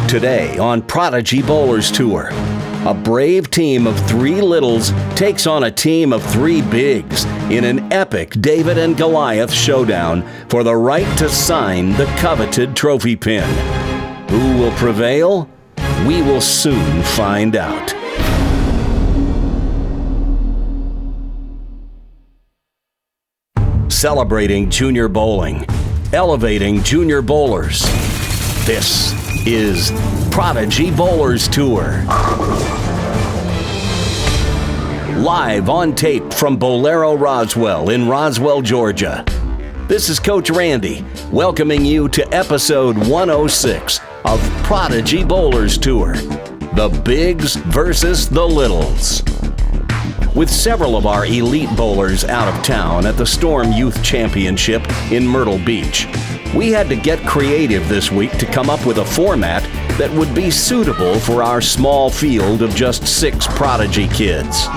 Today on Prodigy Bowlers Tour, a brave team of 3 littles takes on a team of 3 bigs in an epic David and Goliath showdown for the right to sign the coveted trophy pin. Who will prevail? We will soon find out. Celebrating junior bowling, elevating junior bowlers. This is Prodigy Bowlers Tour. Live on tape from Bolero Roswell in Roswell, Georgia. This is Coach Randy, welcoming you to episode 106 of Prodigy Bowlers Tour. The Bigs versus the Littles. With several of our elite bowlers out of town at the Storm Youth Championship in Myrtle Beach, we had to get creative this week to come up with a format that would be suitable for our small field of just 6 Prodigy kids.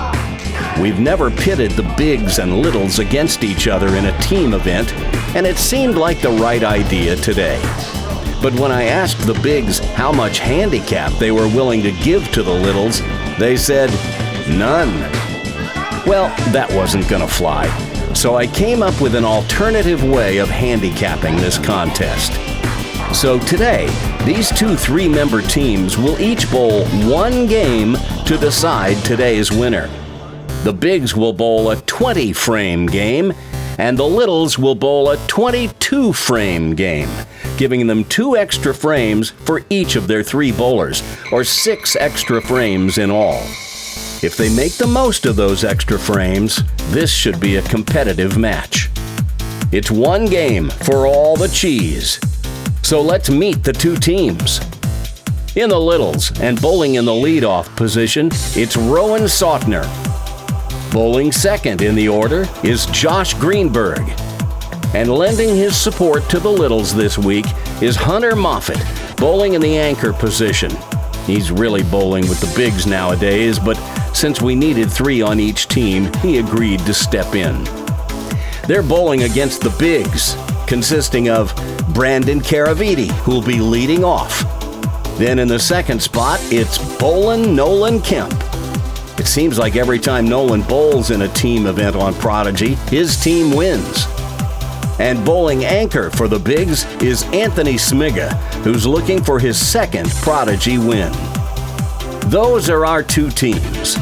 We've never pitted the bigs and littles against each other in a team event, and it seemed like the right idea today. But when I asked the bigs how much handicap they were willing to give to the littles, they said, none. Well, that wasn't gonna fly. So I came up with an alternative way of handicapping this contest. So today, these 2 3-member teams will each bowl 1 game to decide today's winner. The bigs will bowl a 20-frame game, and the littles will bowl a 22-frame game, giving them 2 extra frames for each of their 3 bowlers, or 6 extra frames in all. If they make the most of those extra frames, this should be a competitive match. It's 1 game for all the cheese. So let's meet the 2 teams. In the littles and bowling in the leadoff position, it's Rowan Sautner. Bowling second in the order is Josh Greenberg. And lending his support to the littles this week is Hunter Moffitt, bowling in the anchor position. He's really bowling with the bigs nowadays, but since we needed 3 on each team, he agreed to step in. They're bowling against the bigs, consisting of Brandon Caraviti, who'll be leading off. Then in the second spot, it's Bowlin Nolan Kemp. It seems like every time Nolan bowls in a team event on Prodigy, his team wins. And bowling anchor for the bigs is Anthony Smiga, who's looking for his 2nd Prodigy win. Those are our 2 teams.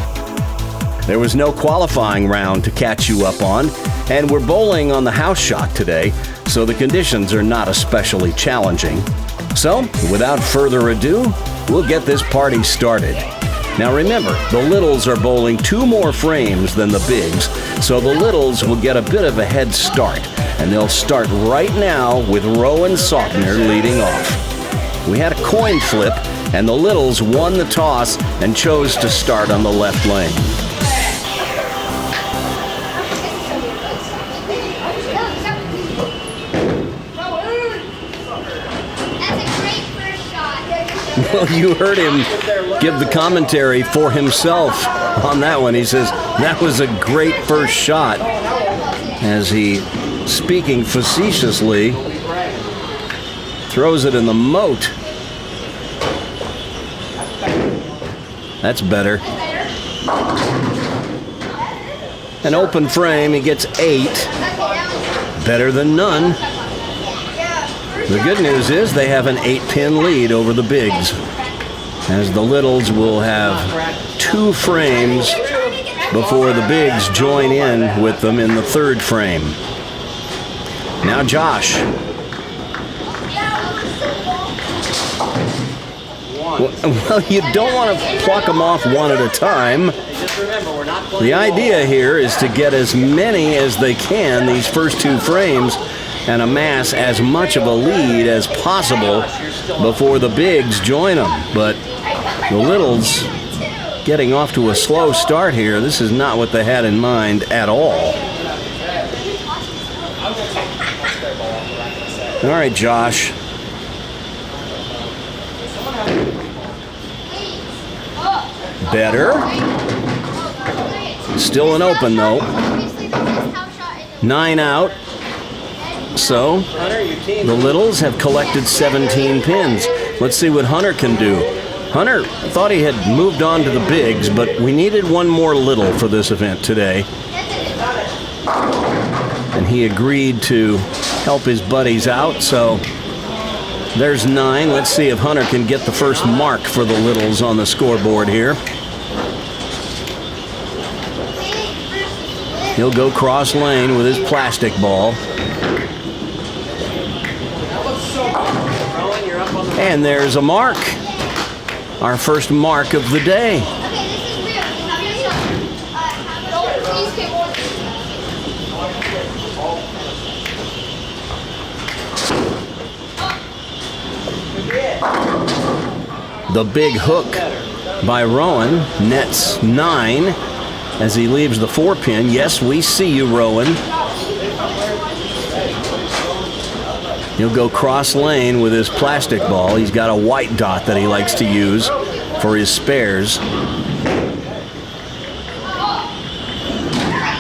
There was no qualifying round to catch you up on, and we're bowling on the house shot today, so the conditions are not especially challenging. So, without further ado, we'll get this party started. Now remember, the littles are bowling 2 more frames than the bigs, so the littles will get a bit of a head start, and they'll start right now with Rowan Sautner leading off. We had a coin flip, and the littles won the toss and chose to start on the left lane. Well, you heard him give the commentary for himself on that one. He says, that was a great first shot, as he, speaking facetiously, throws it in the moat. That's better. An open frame, he gets 8. Better than none. The good news is they have an 8-pin lead over the bigs, as the littles will have 2 frames before the bigs join in with them in the 3rd frame. Now Josh. Well, you don't want to pluck them off one at a time. The idea here is to get as many as they can, these first 2 frames, and amass as much of a lead as possible before the bigs join them. But the littles getting off to a slow start here. This is not what they had in mind at all. All right, Josh. Better. Still an open, though. 9 out. So the Littles have collected 17 pins. Let's see what Hunter can do. Hunter thought he had moved on to the bigs, but we needed one more Little for this event today. And he agreed to help his buddies out, so there's 9. Let's see if Hunter can get the first mark for the Littles on the scoreboard here. He'll go cross lane with his plastic ball. And there's a mark. Our first mark of the day. The big hook by Rowan nets 9 as he leaves the 4-pin. Yes, we see you, Rowan. He'll go cross lane with his plastic ball. He's got a white dot that he likes to use for his spares.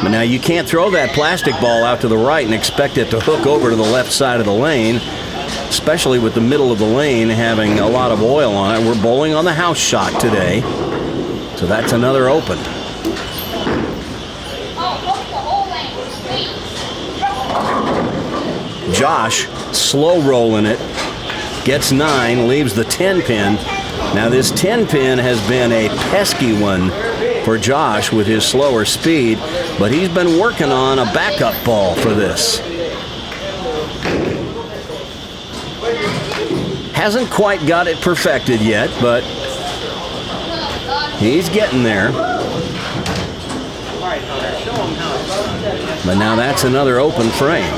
But now you can't throw that plastic ball out to the right and expect it to hook over to the left side of the lane, especially with the middle of the lane having a lot of oil on it. We're bowling on the house shot today, so that's another open. Josh slow rolling it, gets 9, leaves the 10-pin. Now this 10-pin has been a pesky one for Josh with his slower speed, but he's been working on a backup ball for this. Hasn't quite got it perfected yet, but he's getting there. But now that's another open frame.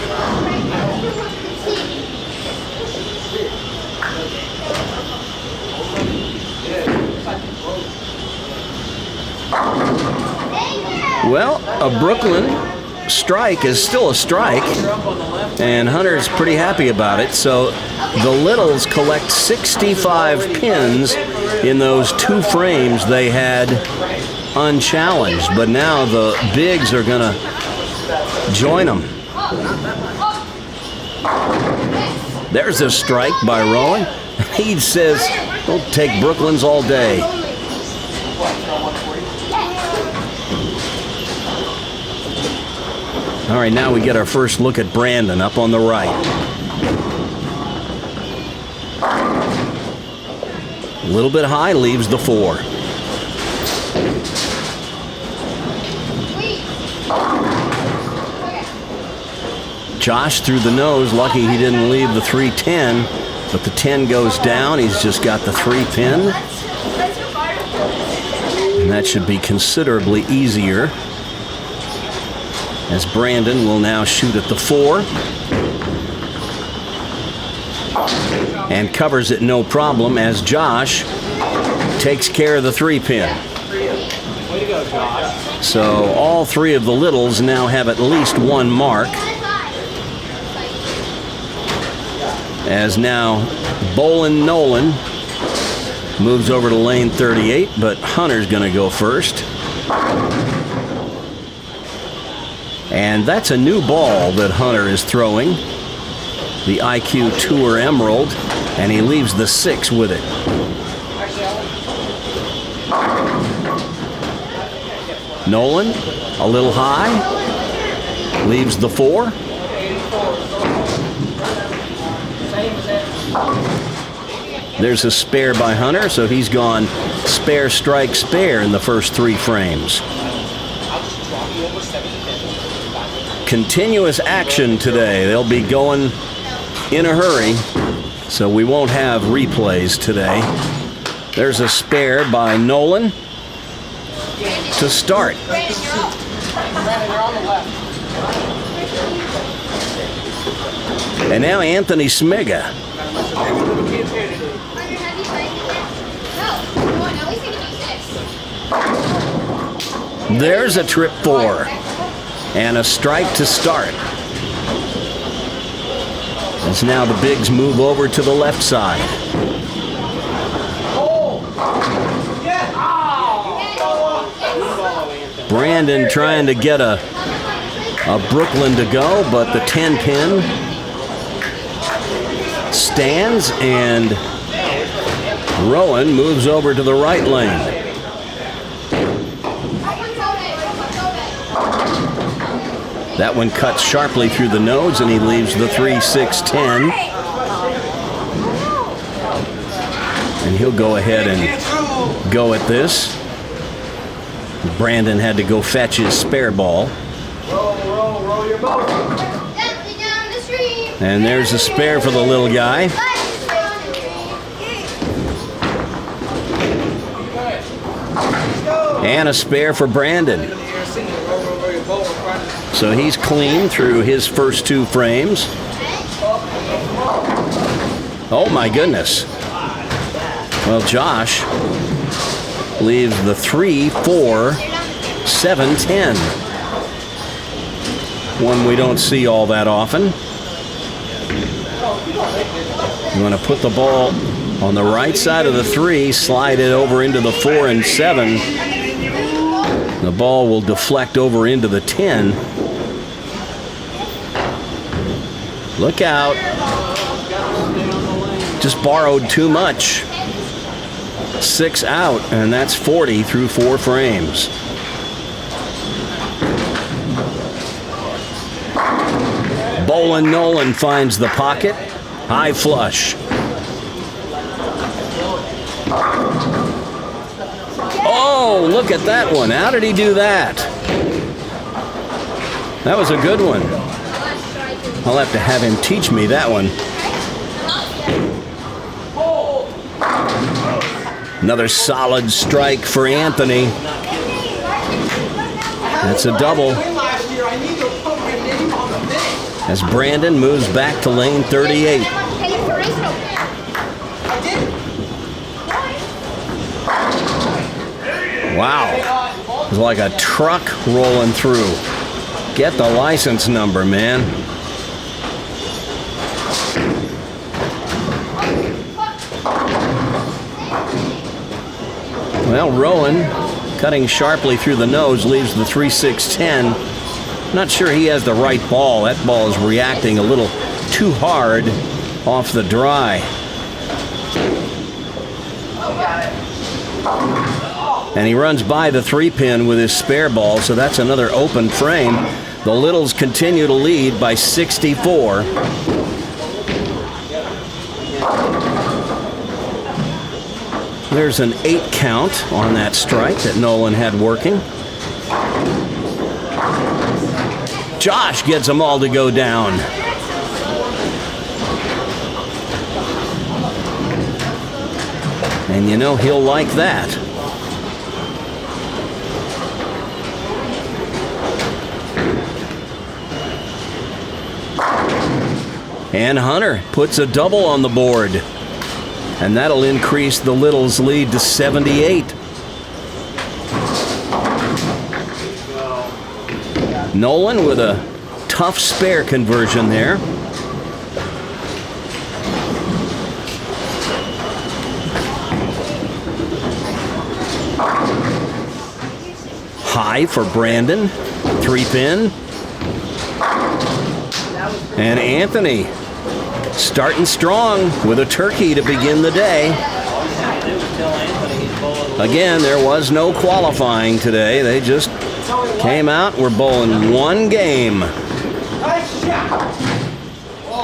Well, a Brooklyn strike is still a strike, and Hunter's pretty happy about it. So the Littles collect 65 pins in those 2 frames they had unchallenged, but now the bigs are going to join them. There's a strike by Rowan. He says, "Don't take Brooklyns all day." All right, now we get our first look at Brandon up on the right. A little bit high, leaves the 4. Josh through the nose, lucky he didn't leave the 3-10, but the 10 goes down. He's just got the 3-pin. And that should be considerably easier, as Brandon will now shoot at the 4 and covers it no problem as Josh takes care of the 3-pin. So all 3 of the Littles now have at least 1 mark, as now Bolin Nolan moves over to lane 38, but Hunter's going to go first. And that's a new ball that Hunter is throwing, the IQ Tour Emerald, and he leaves the 6 with it. Nolan, a little high, leaves the 4. There's a spare by Hunter, so he's gone spare, strike, spare in the first 3 frames. Continuous action today. They'll be going in a hurry, so we won't have replays today. There's a spare by Nolan to start. And now Anthony Smiga. There's a trip 4 and a strike to start. As now the bigs move over to the left side. Brandon trying to get a Brooklyn to go, but the 10-pin stands, and Rowan moves over to the right lane. That one cuts sharply through the nose, and he leaves the 3-6-10. And he'll go ahead and go at this. Brandon had to go fetch his spare ball. Roll your boat. And there's a spare for the little guy. And a spare for Brandon. So he's clean through his first 2 frames. Oh my goodness. Well, Josh leaves the 3-4-7-10. One we don't see all that often. You want to put the ball on the right side of the 3, slide it over into the 4 and 7. The ball will deflect over into the 10. Look out. Just borrowed too much. 6 out, and that's 40 through 4 frames. Bolin Nolan finds the pocket. High flush. Oh, look at that one. How did he do that? That was a good one. I'll have to have him teach me that one. Another solid strike for Anthony. That's a double. As Brandon moves back to lane 38. Wow. It was like a truck rolling through. Get the license number, man. Well, Rowan, cutting sharply through the nose, leaves the 3-6-10. Not sure he has the right ball. That ball is reacting a little too hard off the dry. And he runs by the 3-pin with his spare ball, so that's another open frame. The Littles continue to lead by 64. There's an 8 count on that strike that Nolan had working. Josh gets them all to go down. And you know he'll like that. And Hunter puts a double on the board. And that'll increase the Littles' lead to 78. Nolan with a tough spare conversion there. High for Brandon. 3-pin. And Anthony starting strong with a turkey to begin the day. Again, there was no qualifying today. They just came out. We're bowling 1 game.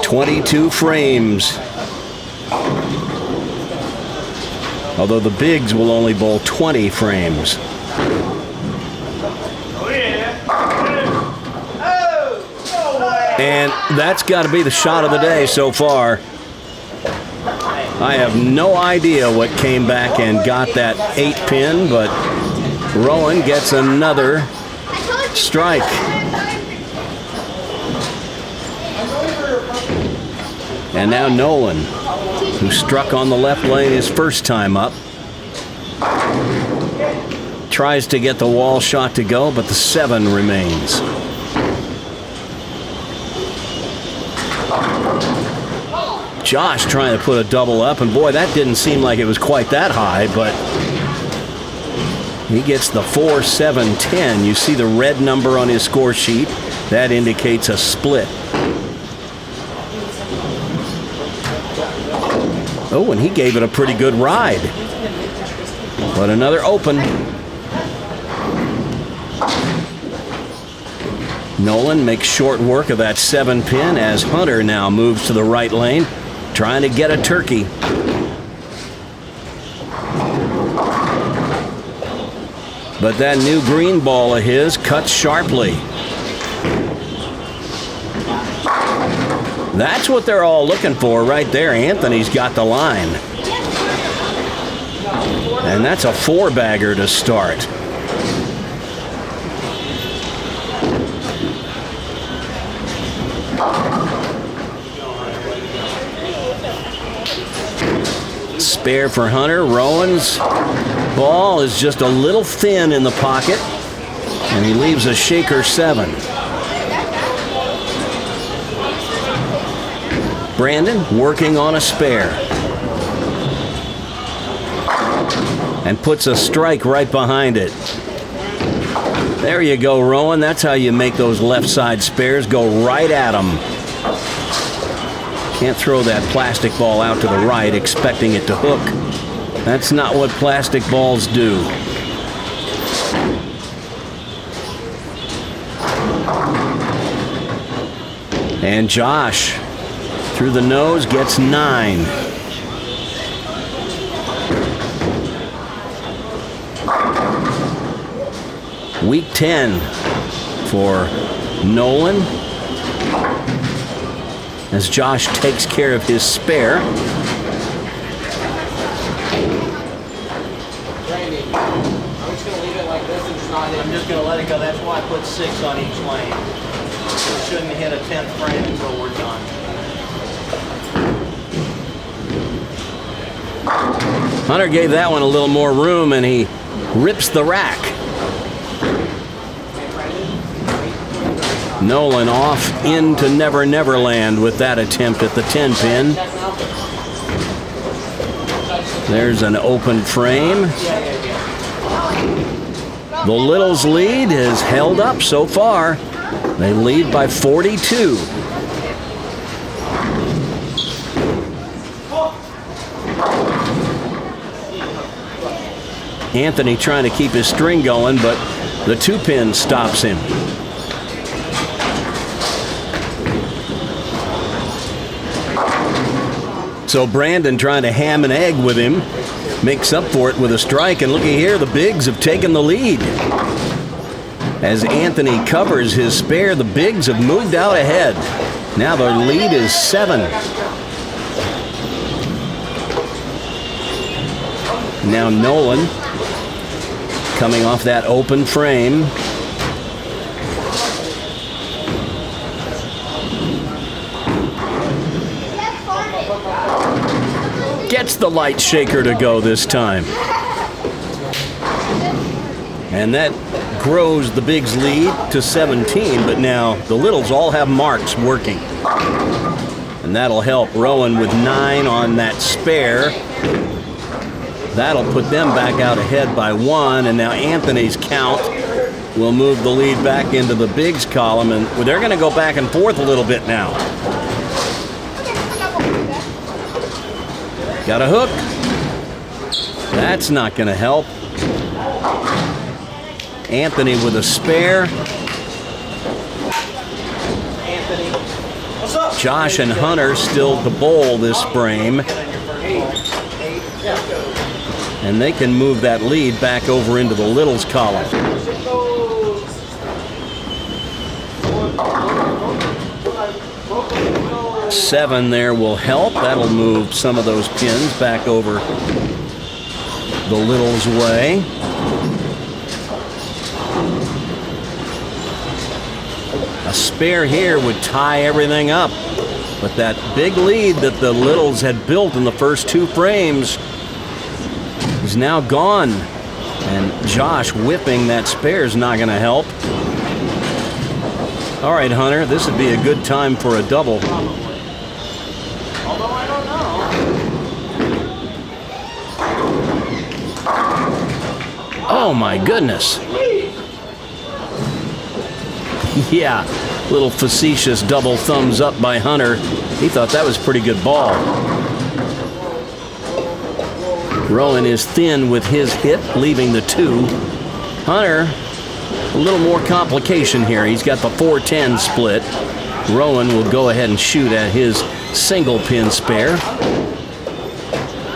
22 frames. Although the bigs will only bowl 20 frames. And that's got to be the shot of the day so far. I have no idea what came back and got that 8-pin, but Rowan gets another strike. And now Nolan, who struck on the left lane his first time up, tries to get the wall shot to go, but the 7 remains. Josh trying to put a double up, and boy, that didn't seem like it was quite that high, but he gets the 4-7-10. You see the red number on his score sheet. That indicates a split. Oh, and he gave it a pretty good ride. But another open. Nolan makes short work of that 7-pin as Hunter now moves to the right lane, trying to get a turkey. But that new green ball of his cuts sharply. That's what they're all looking for right there. Anthony's got the line. And that's a 4-bagger to start. Spare for Hunter. Rowan's ball is just a little thin in the pocket, and he leaves a shaker 7. Brandon working on a spare. And puts a strike right behind it. There you go, Rowan. That's how you make those left side spares go right at them. Can't throw that plastic ball out to the right expecting it to hook. That's not what plastic balls do. And Josh, through the nose, gets 9. Week 10 for Nolan as Josh takes care of his spare. Randy, I'm just going to leave it like this and just not hit. I'm just going to let it go. That's why I put 6 on each lane. We shouldn't hit a 10th frame until we're done. Hunter gave that one a little more room and he rips the rack. Nolan off into Never Never Land with that attempt at the 10-pin. There's an open frame. The Littles' lead is held up so far. They lead by 42. Anthony trying to keep his string going, but the 2-pin stops him. So Brandon trying to ham and egg with him, makes up for it with a strike, and looky here, the Bigs have taken the lead. As Anthony covers his spare, the Bigs have moved out ahead. Now their lead is 7. Now Nolan coming off that open frame. Gets the light shaker to go this time. And that grows the Bigs' lead to 17, but now the Littles all have marks working. And that'll help Rowan with 9 on that spare. That'll put them back out ahead by 1, and now Anthony's count will move the lead back into the Bigs column, and they're going to go back and forth a little bit now. Got a hook. That's not going to help. Anthony with a spare. Josh and Hunter still to bowl this frame. And they can move that lead back over into the Littles column. Seven there will help. That'll move some of those pins back over the Littles' way. A spare here would tie everything up. But that big lead that the Littles had built in the first 2 frames is now gone. And Josh whipping that spare is not going to help. All right, Hunter, this would be a good time for a double. Although I don't know. Oh my goodness. Yeah, little facetious double thumbs up by Hunter. He thought that was a pretty good ball. Rowan is thin with his hit, leaving the 2. Hunter, a little more complication here. He's got the 4-10 split. Rowan will go ahead and shoot at his single pin spare.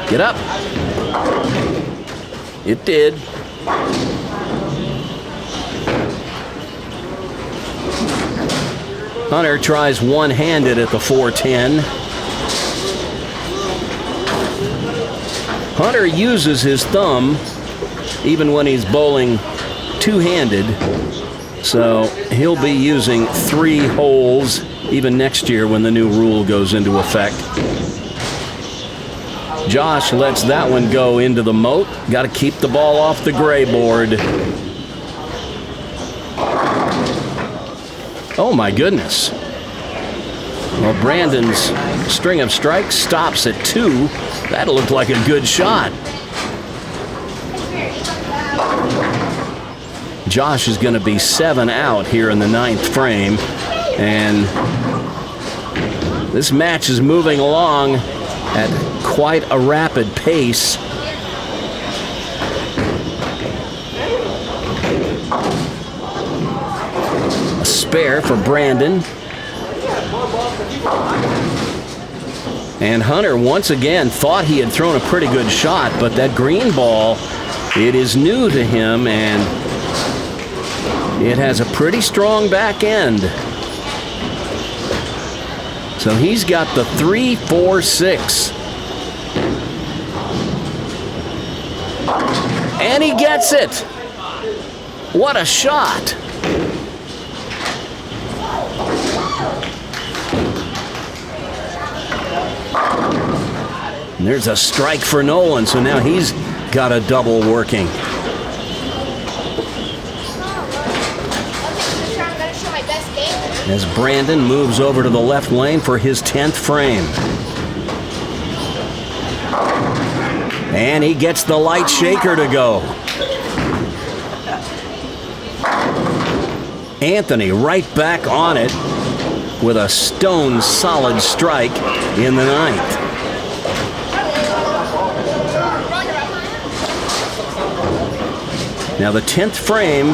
Get up. It did. Hunter tries one-handed at the 4-10. Hunter uses his thumb even when he's bowling two-handed, so he'll be using 3 holes even next year when the new rule goes into effect. Josh lets that one go into the moat. Got to keep the ball off the gray board. Oh my goodness. Well, Brandon's string of strikes stops at 2. That looked like a good shot. Josh is going to be 7 out here in the 9th frame. And this match is moving along at quite a rapid pace. A spare for Brandon. And Hunter once again thought he had thrown a pretty good shot, but that green ball, it is new to him and it has a pretty strong back end. So he's got the 3-4-6. And he gets it. What a shot. And there's a strike for Nolan, so now he's got a double working. As Brandon moves over to the left lane for his 10th frame. And he gets the light shaker to go. Anthony right back on it with a stone solid strike in the 9th. Now the 10th frame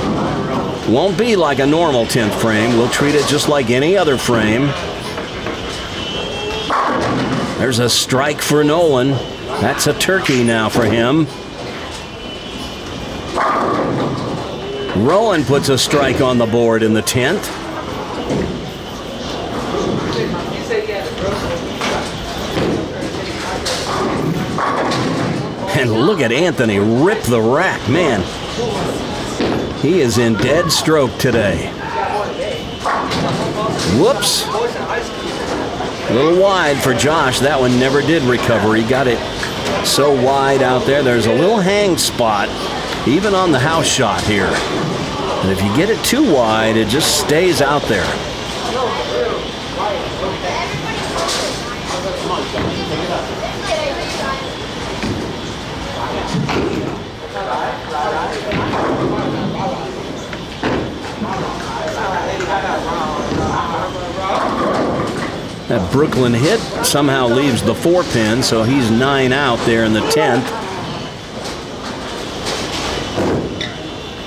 won't be like a normal 10th frame. We'll treat it just like any other frame. There's a strike for Nolan. That's a turkey now for him. Rowan puts a strike on the board in the 10th. And look at Anthony rip the rack, man. He is in dead stroke today. Whoops. A little wide for Josh. That one never did recover. He got it so wide out there. There's a little hang spot, even on the house shot here. And if you get it too wide, it just stays out there. That Brooklyn hit somehow leaves the 4-pin, so he's 9 out there in the 10th.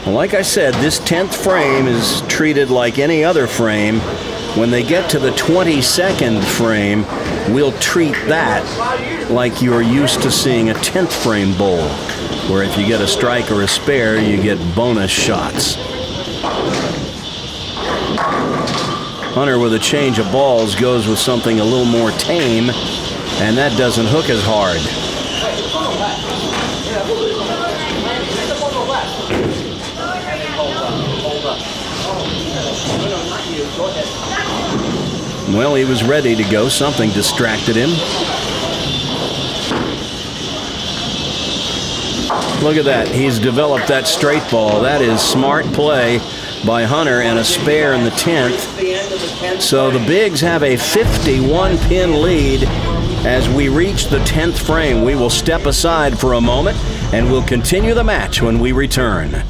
Well, like I said, this 10th frame is treated like any other frame. When they get to the 22nd frame, we'll treat that like you're used to seeing a 10th frame bowl, where if you get a strike or a spare, you get bonus shots. Hunter, with a change of balls, goes with something a little more tame, and that doesn't hook as hard. Well, he was ready to go. Something distracted him. Look at that. He's developed that straight ball. That is smart play by Hunter, and a spare in the 10th. So the Bigs have a 51-pin lead as we reach the 10th frame. We will step aside for a moment, and we'll continue the match when we return.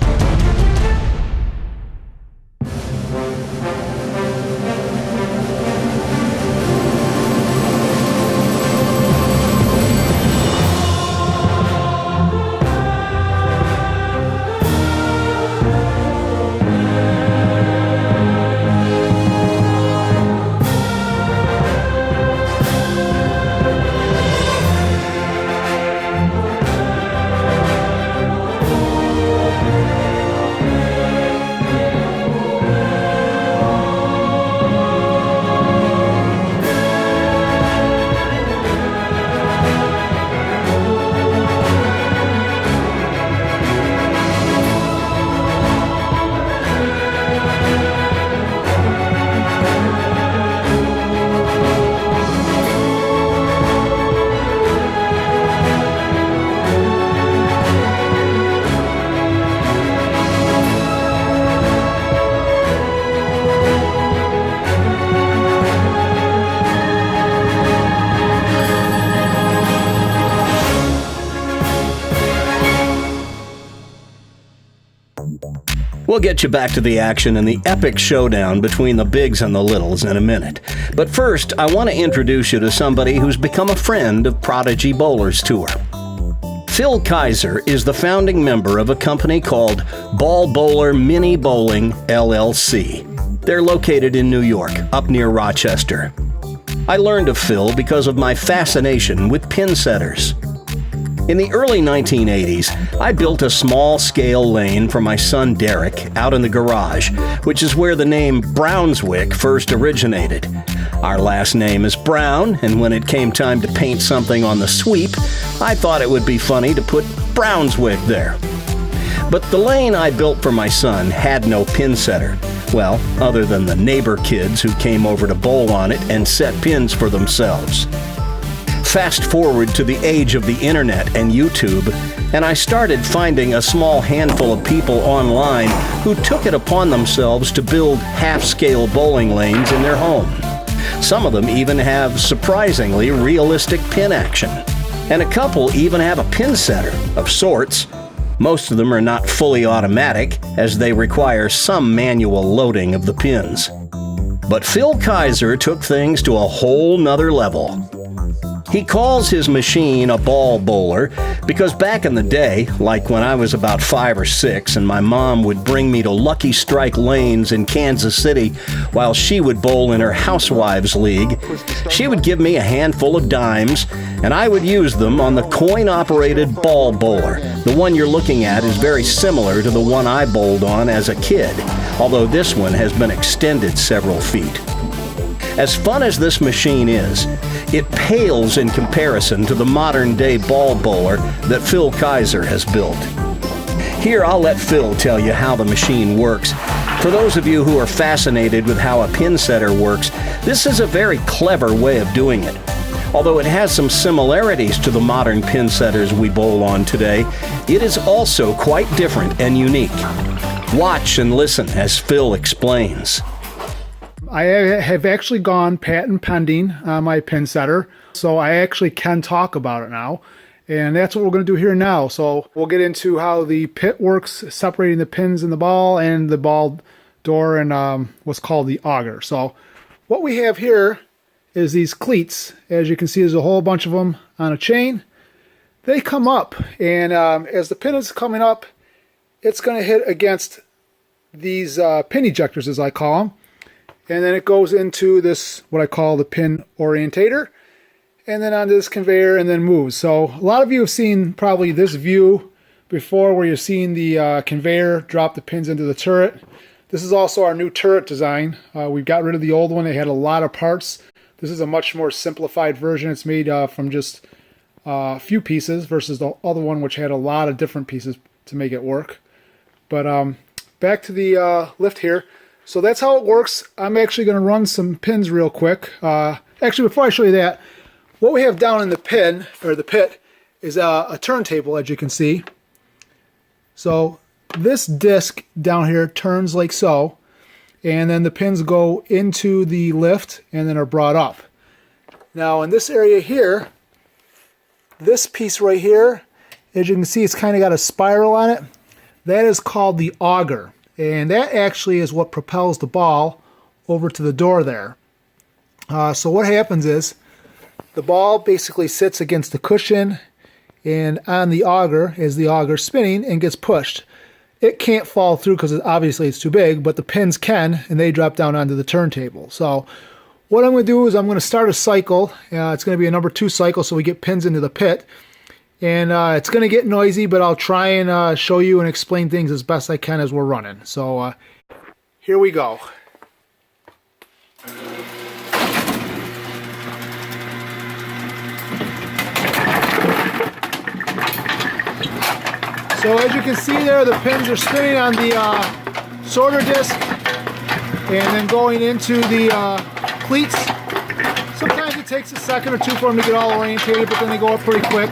We'll get you back to the action and the epic showdown between the bigs and the littles in a minute. But first, I want to introduce you to somebody who's become a friend of Prodigy Bowlers Tour. Phil Kaiser is the founding member of a company called Ball Bowler Mini Bowling, LLC. They're located in New York, up near Rochester. I learned of Phil because of my fascination with pin setters. In the early 1980s, I built a small-scale lane for my son Derek out in the garage, which is where the name Brownswick first originated. Our last name is Brown, and when it came time to paint something on the sweep, I thought it would be funny to put Brownswick there. But the lane I built for my son had no pin setter. Well, other than the neighbor kids who came over to bowl on it and set pins for themselves. Fast forward to the age of the internet and YouTube, and I started finding a small handful of people online who took it upon themselves to build half-scale bowling lanes in their home. Some of them even have surprisingly realistic pin action. And a couple even have a pin setter of sorts. Most of them are not fully automatic, as they require some manual loading of the pins. But Phil Kaiser took things to a whole nother level. He calls his machine a ball bowler because back in the day, like when I was about 5 or 6 and my mom would bring me to Lucky Strike lanes in Kansas City while she would bowl in her Housewives League, she would give me a handful of dimes and I would use them on the coin-operated ball bowler. The one you're looking at is very similar to the one I bowled on as a kid, although this one has been extended several feet. As fun as this machine is, it pales in comparison to the modern-day ball bowler that Phil Kaiser has built. Here, I'll let Phil tell you how the machine works. For those of you who are fascinated with how a pin setter works, this is a very clever way of doing it. Although it has some similarities to the modern pin setters we bowl on today, it is also quite different and unique. Watch and listen as Phil explains. I have actually gone patent pending on my pin setter, so I actually can talk about it now. And that's what we're going to do here now. So we'll get into how the pit works, separating the pins in the ball and the ball door and what's called the auger. So what we have here is these cleats. As you can see, there's a whole bunch of them on a chain. They come up, and as the pin is coming up, it's going to hit against these pin ejectors, as I call them. And then it goes into this, what I call the pin orientator, and then onto this conveyor and then moves. So a lot of you have seen probably this view before where you're seeing the conveyor drop the pins into the turret. This is also our new turret design. We got rid of the old one. It had a lot of parts. This is a much more simplified version. It's made from just a few pieces versus the other one, which had a lot of different pieces to make it work. But back to the lift here. So that's how it works. I'm actually going to run some pins real quick. Actually, before I show you that, what we have down in the pin, or the pit, is a turntable, as you can see. So this disc down here turns like so, and then the pins go into the lift and then are brought up. Now in this area here, this piece right here, as you can see, it's kind of got a spiral on it. That is called the auger. And that actually is what propels the ball over to the door there. So what happens is the ball basically sits against the cushion and on the auger is the auger spinning and gets pushed. It can't fall through because obviously it's too big, but the pins can, and they drop down onto the turntable. So what I'm going to do is I'm going to start a cycle. It's going to be a number 2 cycle so we get pins into the pit. And it's going to get noisy, but I'll try and show you and explain things as best I can as we're running. So here we go. So as you can see there, the pins are spinning on the sorter disc and then going into the cleats. Sometimes it takes a second or two for them to get all orientated, but then they go up pretty quick.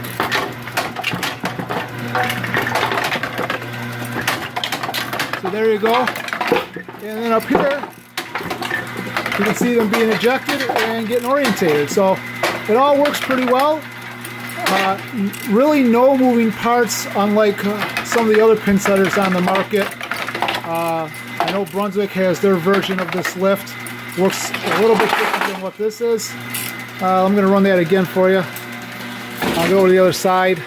So there you go. And then up here, you can see them being ejected and getting orientated. So it all works pretty well. Really no moving parts, unlike some of the other pin setters on the market. I know Brunswick has their version of this lift. Works a little bit different than what this is. I'm going to run that again for you. I'll go to the other side.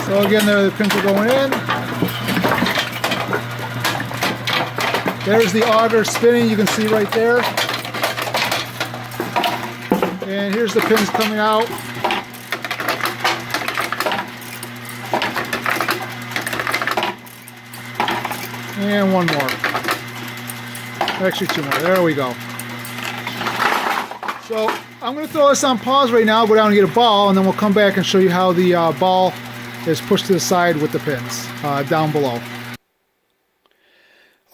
So again, there the pins are going in. There's the auger spinning, you can see right there. And here's the pins coming out. And one more. Actually, two more. There we go. So I'm going to throw this on pause right now, go down and get a ball, and then we'll come back and show you how the ball is pushed to the side with the pins down below.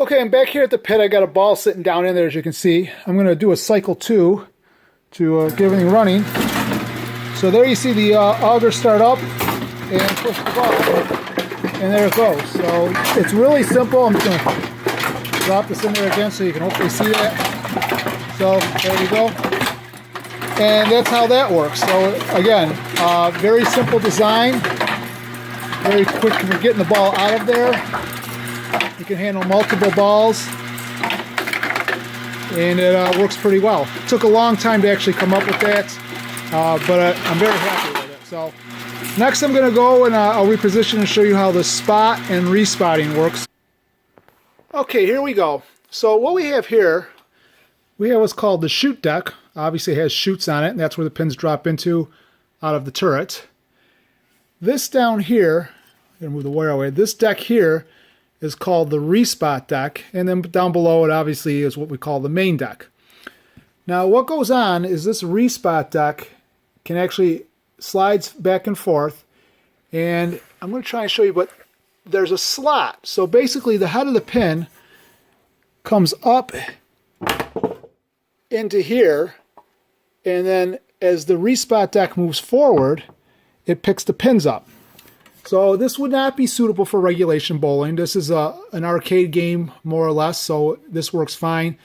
Okay, I'm back here at the pit. I got a ball sitting down in there, as you can see. I'm going to do a cycle 2 to get everything running. So there you see the auger start up and push the ball. And there it goes. So it's really simple. I'm just going to drop this in there again so you can hopefully see that. So there we go. And that's how that works. So again, very simple design. Very quick for getting the ball out of there. You can handle multiple balls. And it works pretty well. It took a long time to actually come up with that. But I'm very happy with it. So next I'm going to go and I'll reposition and show you how the spot and respotting works. Okay, here we go. So what we have here, we have what's called the chute deck. Obviously it has chutes on it, and that's where the pins drop into out of the turret. This down here, I'm going to move the wire away, this deck here is called the respot deck, and then down below it obviously is what we call the main deck. Now what goes on is this respot deck can actually slides back and forth, and I'm going to try and show you, but there's a slot. So basically the head of the pin comes up into here, and then as the respot deck moves forward, it picks the pins up. So this would not be suitable for regulation bowling. This is an arcade game, more or less, so this works fine.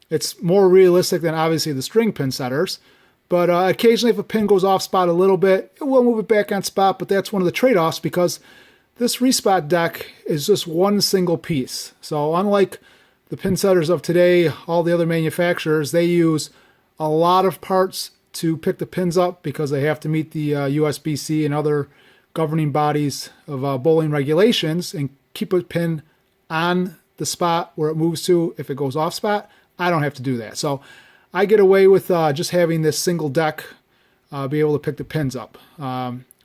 It's more realistic than obviously the string pin setters. But occasionally if a pin goes off spot a little bit, it will move it back on spot, but that's one of the trade-offs because this respot deck is just one single piece. So unlike the pin setters of today, all the other manufacturers, they use a lot of parts to pick the pins up because they have to meet the USB-C and other governing bodies of bowling regulations and keep a pin on the spot where it moves to. If it goes off spot, I don't have to do that. So I get away with just having this single deck be able to pick the pins up.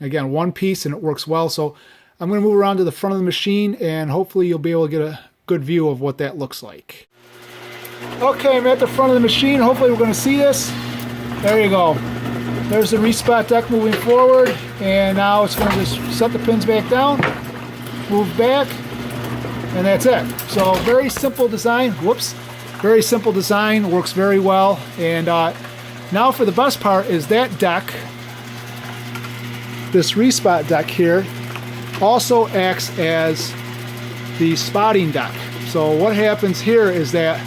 Again, one piece, and it works well. So I'm going to move around to the front of the machine, and hopefully you'll be able to get a good view of what that looks like. Okay, I'm at the front of the machine. Hopefully we're going to see this. There you go. There's the respot deck moving forward, and now it's going to just set the pins back down, move back, and that's it. So very simple design. Whoops. Very simple design, works very well. And now for the best part is that deck, this respot deck here, also acts as the spotting deck. So what happens here is that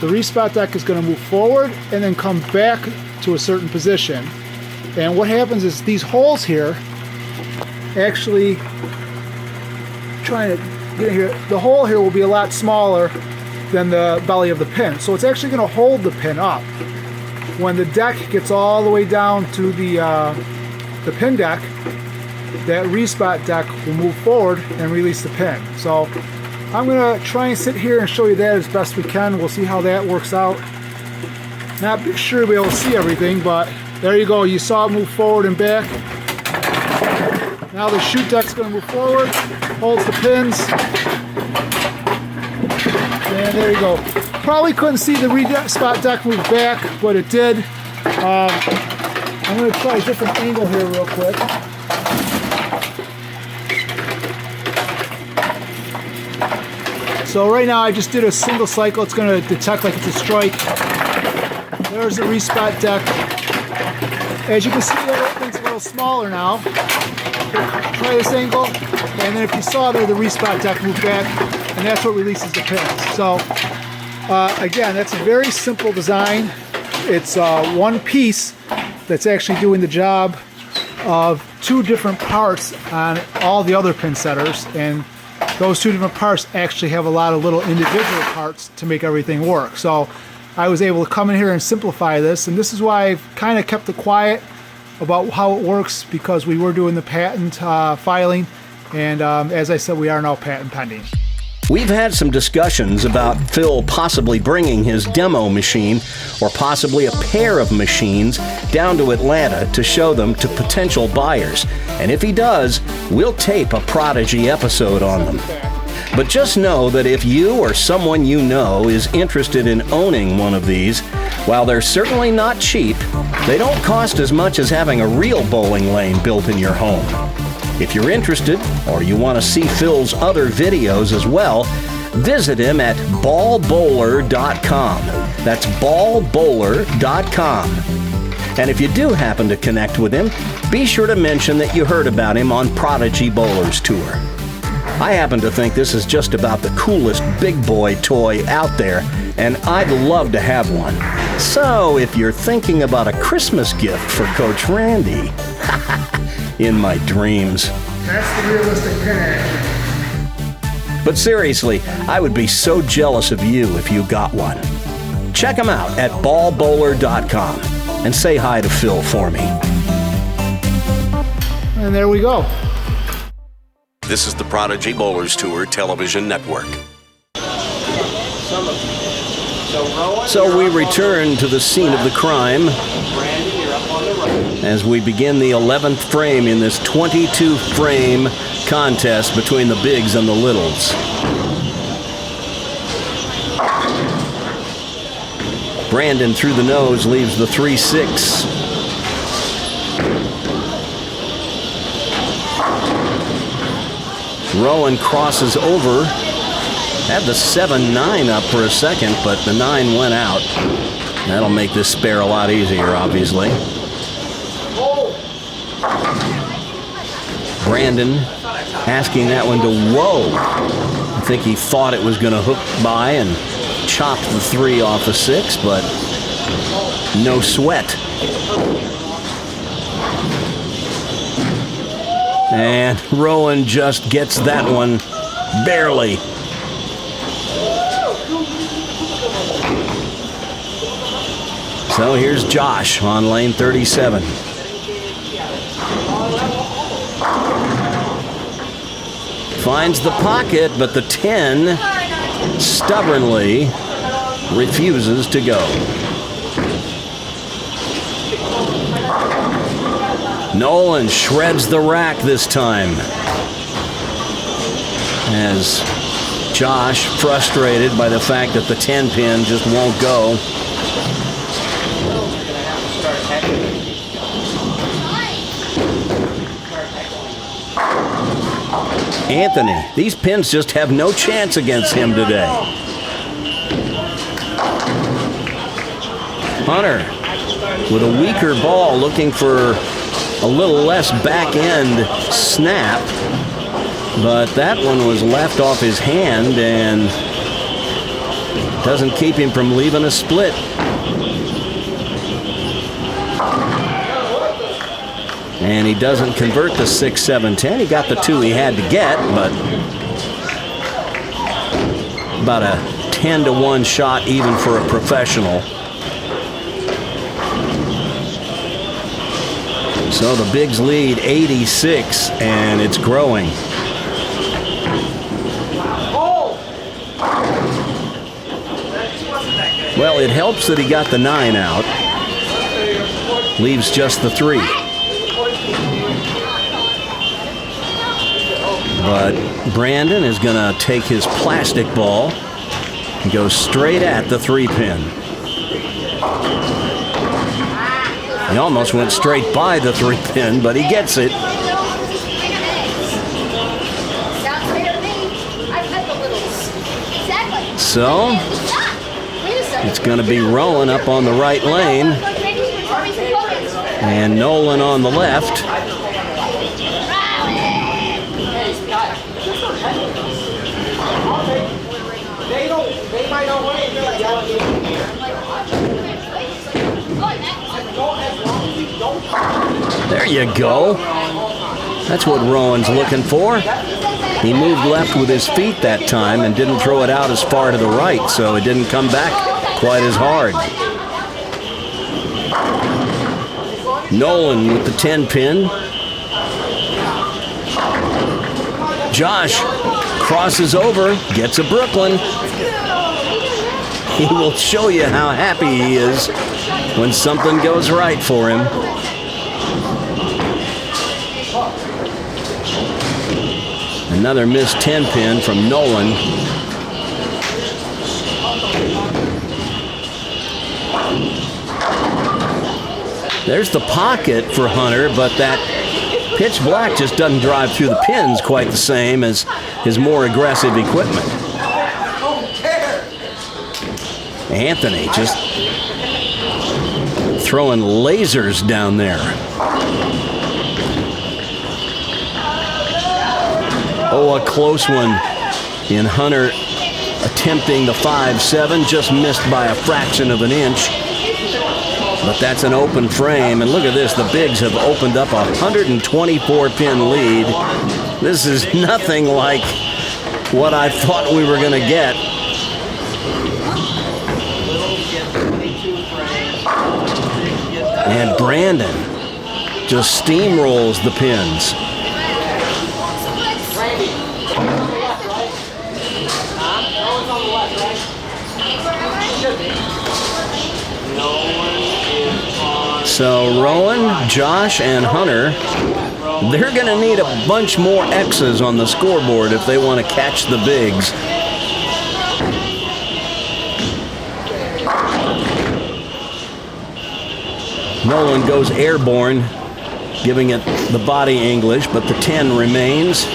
the respot deck is going to move forward and then come back to a certain position. And what happens is these holes here actually, trying to get here, the hole here will be a lot smaller than the belly of the pin. So it's actually going to hold the pin up. When the deck gets all the way down to the pin deck, that respot deck will move forward and release the pin. So I'm going to try and sit here and show you that as best we can. We'll see how that works out. Not sure we'll be able to see everything, but there you go. You saw it move forward and back. Now the chute deck's going to move forward, holds the pins. And there you go. Probably couldn't see the respot deck move back, but it did. I'm going to try a different angle here real quick. So right now I just did a single cycle. It's going to detect like it's a strike. There's the respot deck. As you can see, that opening's a little smaller now. Try this angle, and then if you saw there, the respot deck moved back, and that's what releases the pins. So again, that's a very simple design. It's one piece that's actually doing the job of 2 different parts on all the other pin setters, and those 2 different parts actually have a lot of little individual parts to make everything work. So I was able to come in here and simplify this, and this is why I've kind of kept it quiet about how it works, because we were doing the patent filing, and as I said, we are now patent pending. We've had some discussions about Phil possibly bringing his demo machine or possibly a pair of machines down to Atlanta to show them to potential buyers. And if he does, we'll tape a Prodigy episode on them. But just know that if you or someone you know is interested in owning one of these, while they're certainly not cheap, they don't cost as much as having a real bowling lane built in your home. If you're interested, or you want to see Phil's other videos as well, visit him at ballbowler.com. That's ballbowler.com. And if you do happen to connect with him, be sure to mention that you heard about him on Prodigy Bowlers Tour. I happen to think this is just about the coolest big boy toy out there, and I'd love to have one. So if you're thinking about a Christmas gift for Coach Randy, in my dreams. That's the realistic pin action. But seriously, I would be so jealous of you if you got one. Check him out at ballbowler.com and say hi to Phil for me. And there we go. This is the Prodigy Bowlers Tour television network. So we return to the scene of the crime as we begin the 11th frame in this 22-frame contest between the bigs and the littles. Brandon through the nose leaves the 3-6. Rowan crosses over. Had the 7-9 up for a second, but the 9 went out. That'll make this spare a lot easier, obviously. Brandon asking that one to whoa. I think he thought it was going to hook by and chop the 3 off the 6, but no sweat. And Rowan just gets that one barely. So here's Josh on lane 37. Finds the pocket, but the 10 stubbornly refuses to go. Nolan shreds the rack this time, as Josh, frustrated by the fact that the 10 pin just won't go. Anthony, these pins just have no chance against him today. Hunter with a weaker ball, looking for a little less back end snap, but that one was left off his hand and doesn't keep him from leaving a split. And he doesn't convert the 6, 7, 10. He got the 2 he had to get, but about a 10-to-1 shot even for a professional. So the bigs lead 86, and it's growing. Well, it helps that he got the 9 out. Leaves just the 3. But Brandon is going to take his plastic ball and go straight at the 3 pin. He almost went straight by the 3 pin, but he gets it. So it's going to be Rowan up on the right lane and Nolan on the left. There you go. That's what Rowan's looking for. He moved left with his feet that time and didn't throw it out as far to the right, so it didn't come back quite as hard. Nolan with the 10 pin. Josh crosses over, gets a Brooklyn. He will show you how happy he is when something goes right for him. Another missed 10 pin from Nolan. There's the pocket for Hunter, but that pitch black just doesn't drive through the pins quite the same as his more aggressive equipment. Anthony just throwing lasers down there. Oh, a close one in Hunter attempting the 5-7, just missed by a fraction of an inch. But that's an open frame, and look at this. The Bigs have opened up a 124-pin lead. This is nothing like what I thought we were going to get. And Brandon just steamrolls the pins. So Rowan, Josh, and Hunter, they're going to need a bunch more X's on the scoreboard if they want to catch the Bigs. Nolan goes airborne, giving it the body English, but the 10 remains.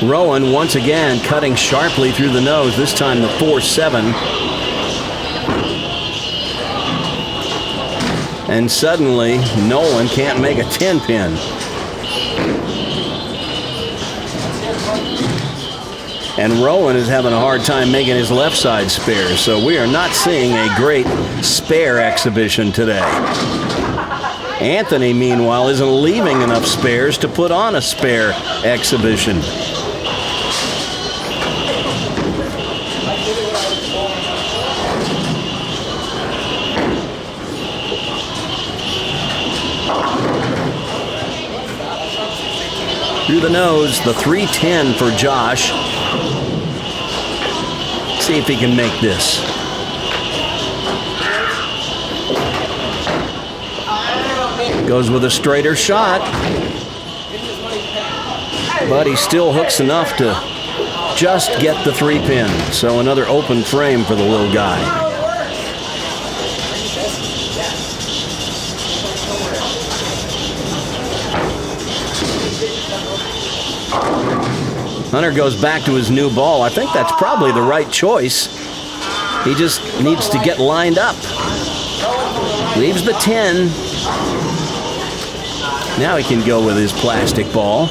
Rowan once again cutting sharply through the nose, this time the 4-7. And suddenly, Nolan can't make a 10 pin. And Rowan is having a hard time making his left side spare, so we are not seeing a great spare exhibition today. Anthony, meanwhile, isn't leaving enough spares to put on a spare exhibition. Through the nose, the 3-10 for Josh. See if he can make this. Goes with a straighter shot. But he still hooks enough to just get the 3 pin. So another open frame for the little guy. Hunter goes back to his new ball. I think that's probably the right choice. He just needs to get lined up. Leaves the 10. Now he can go with his plastic ball.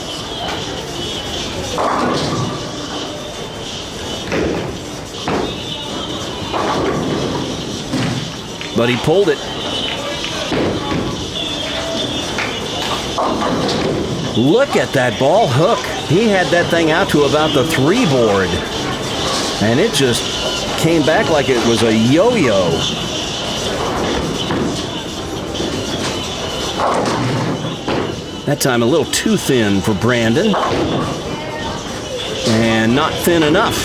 But he pulled it. Look at that ball hook. He had that thing out to about the 3 board. And it just came back like it was a yo-yo. That time a little too thin for Brandon. And not thin enough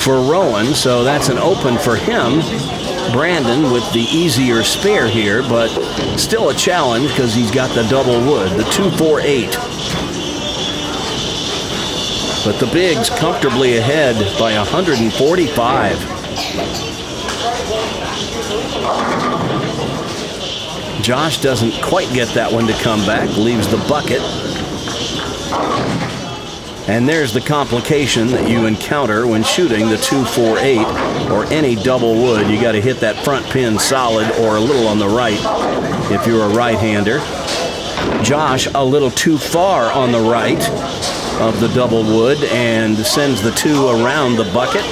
for Rowan, so that's an open for him. Brandon with the easier spare here, but still a challenge because he's got the double wood, the 2-4-8. But the Bigs comfortably ahead by 145. Josh doesn't quite get that one to come back, leaves the bucket. And there's the complication that you encounter when shooting the 2-4-8 or any double wood. You got to hit that front pin solid or a little on the right if you're a right-hander. Josh a little too far on the right of the double wood and sends the 2 around the bucket.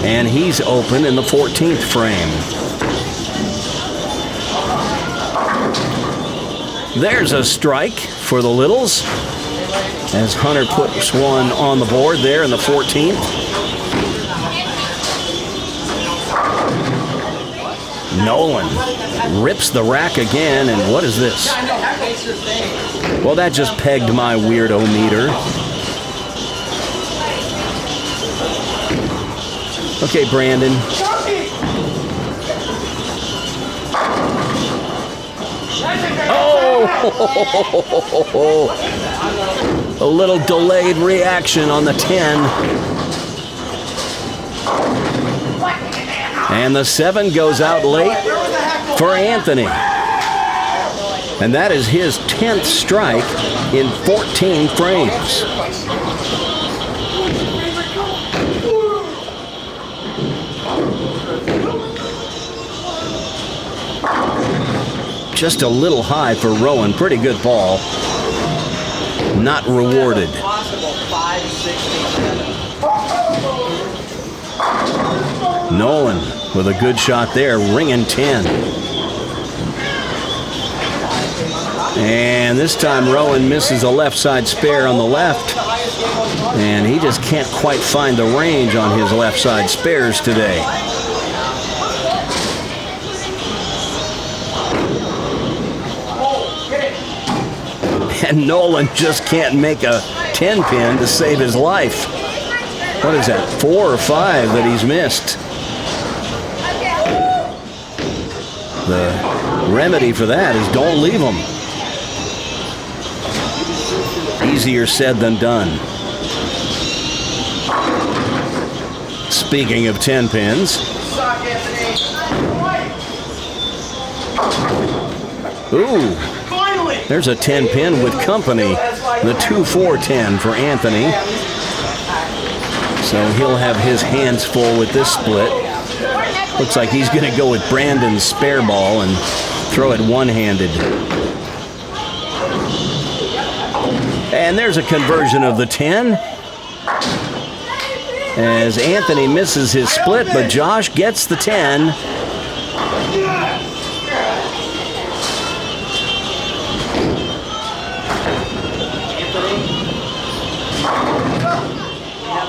And he's open in the 14th frame. There's a strike for the Littles as Hunter puts one on the board there in the 14th. Nolan rips the rack again, and what is this? Well, that just pegged my weirdo meter. Okay, Brandon. Oh! A little delayed reaction on the 10. And the 7 goes out late for Anthony. And that is his 10th strike in 14 frames. Just a little high for Rowan. Pretty good ball. Not rewarded. Nolan with a good shot there, ringing 10. And this time Rowan misses a left side spare on the left. And he just can't quite find the range on his left side spares today. And Nolan just can't make a 10 pin to save his life. What is that, 4 or 5 that he's missed? The remedy for that is don't leave them. Easier said than done. Speaking of 10 pins. Ooh. There's a 10 pin with company. The 2-4-10 for Anthony. So he'll have his hands full with this split. Looks like he's going to go with Brandon's spare ball and throw it one-handed. And there's a conversion of the 10. As Anthony misses his split, but Josh gets the 10.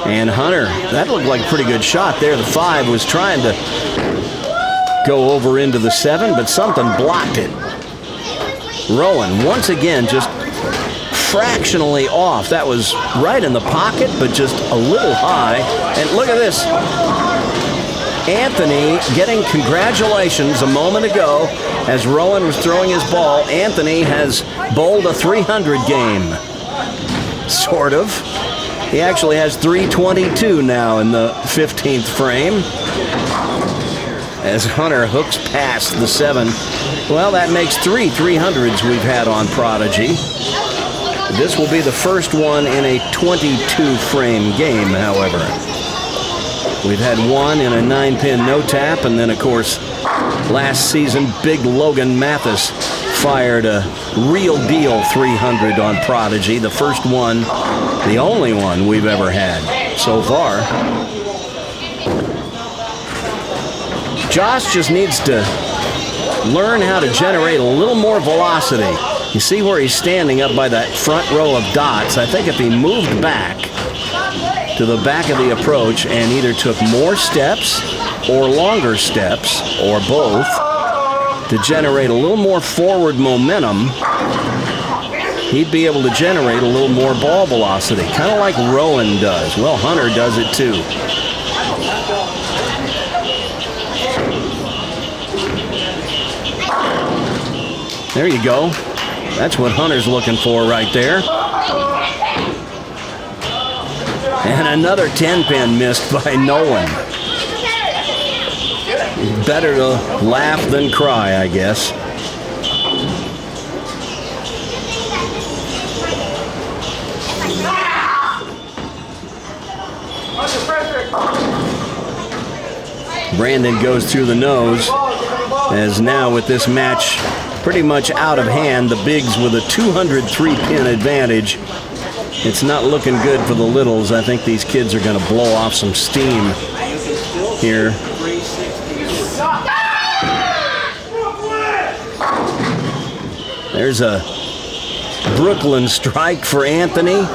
And Hunter, that looked like a pretty good shot there. The 5 was trying to go over into the 7, but something blocked it. Rowan, once again, just fractionally off. That was right in the pocket, but just a little high. And look at this. Anthony getting congratulations a moment ago as Rowan was throwing his ball. Anthony has bowled a 300 game. Sort of. He actually has 322 now in the 15th frame. As Hunter hooks past the 7. Well, that makes 3 300s we've had on Prodigy. This will be the first one in a 22-frame game, however. We've had one in a 9-pin no-tap, and then, of course, last season, Big Logan Mathis fired a real deal 300 on Prodigy. The first one, the only one we've ever had so far. Josh just needs to learn how to generate a little more velocity. You see where he's standing up by that front row of dots. I think if he moved back to the back of the approach and either took more steps or longer steps or both to generate a little more forward momentum, he'd be able to generate a little more ball velocity, kind of like Rowan does. Well, Hunter does it too. There you go. That's what Hunter's looking for right there. And another 10-pin missed by Nolan. Better to laugh than cry, I guess. Brandon goes through the nose, as now with this match pretty much out of hand, the Bigs with a 203-pin advantage. It's not looking good for the Littles. I think these kids are going to blow off some steam here. There's a Brooklyn strike for Anthony.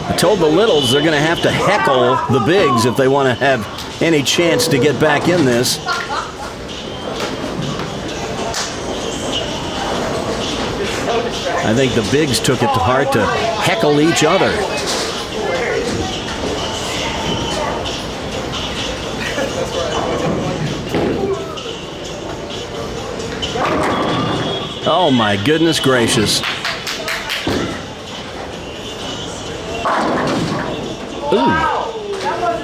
I told the littles they're going to have to heckle the bigs if they want to have any chance to get back in this. I think the bigs took it to heart to heckle each other. Oh my goodness gracious. Ooh.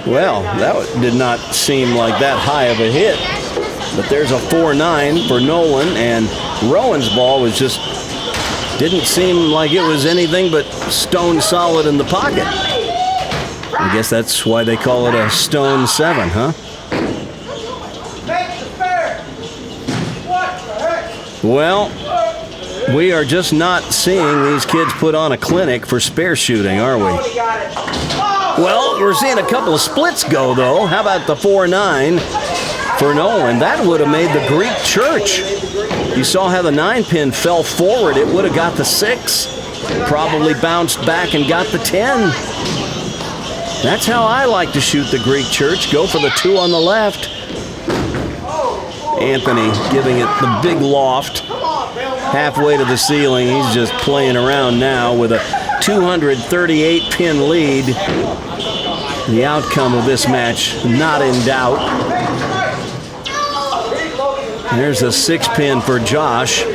Well, that did not seem like that high of a hit. But there's a 4-9 for Nolan, and Rowan's ball was just, didn't seem like it was anything but stone solid in the pocket. I guess that's why they call it a stone 7, huh? Well, we are just not seeing these kids put on a clinic for spare shooting, are we? Well, we're seeing a couple of splits go, though. How about the 4-9 for Nolan? That would have made the Greek church. You saw how the 9-pin fell forward. It would have got the 6. Probably bounced back and got the 10. That's how I like to shoot the Greek church. Go for the 2 on the left. Anthony giving it the big loft. Halfway to the ceiling. He's just playing around now with a 238-pin lead. The outcome of this match not in doubt. There's a 6-pin for Josh.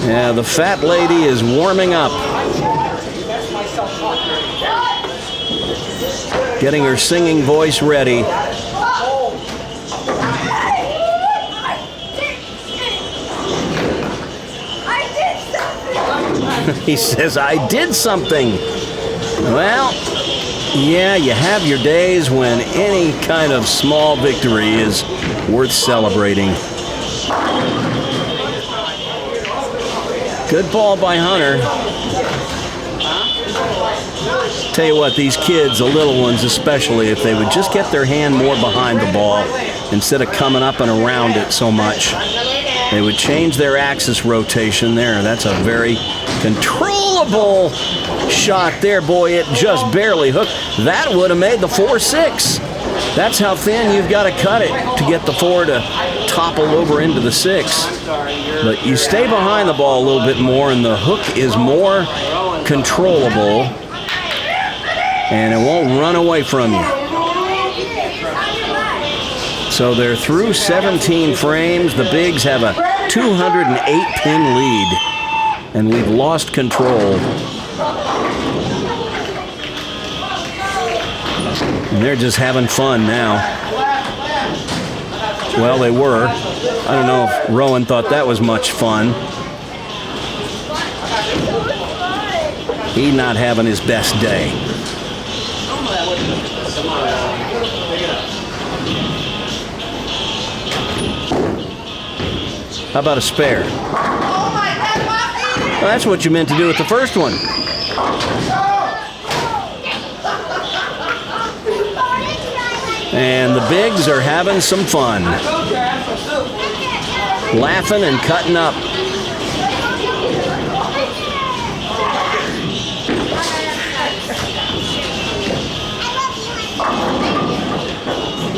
Yeah, the fat lady is warming up. Getting her singing voice ready. He says, I did something. Well, yeah, you have your days when any kind of small victory is worth celebrating. Good ball by Hunter. Tell you what, these kids, the little ones especially, if they would just get their hand more behind the ball instead of coming up and around it so much, they would change their axis rotation there. That's a very controllable shot there. Boy, it just barely hooked. That would have made the 4-6. That's how thin you've got to cut it to get the 4 to topple over into the 6. But you stay behind the ball a little bit more, and the hook is more controllable, and it won't run away from you. So they're through 17 frames. The bigs have a 208-pin lead, and we've lost control. And they're just having fun now. Well, they were. I don't know if Rowan thought that was much fun. He's not having his best day. How about a spare? Well, that's what you meant to do with the first one. And the bigs are having some fun. Laughing and cutting up.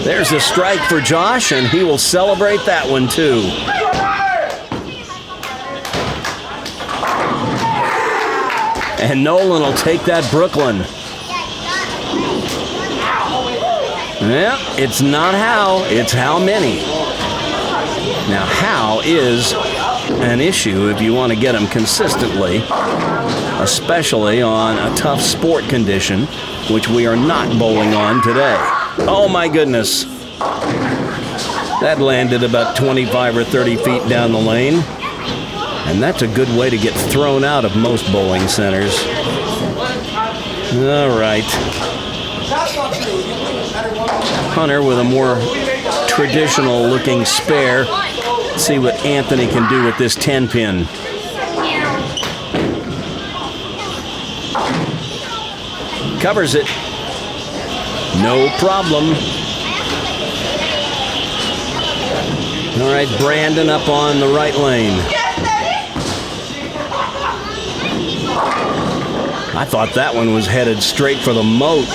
There's a strike for Josh, and he will celebrate that one too. And Nolan will take that Brooklyn. Yeah, it's not how, it's how many. Now, how is an issue if you want to get them consistently, especially on a tough sport condition, which we are not bowling on today. Oh my goodness. That landed about 25 or 30 feet down the lane. And that's a good way to get thrown out of most bowling centers. All right. Hunter with a more traditional looking spare. Let's see what Anthony can do with this 10-pin. Covers it. No problem. All right, Brandon up on the right lane. I thought that one was headed straight for the moat.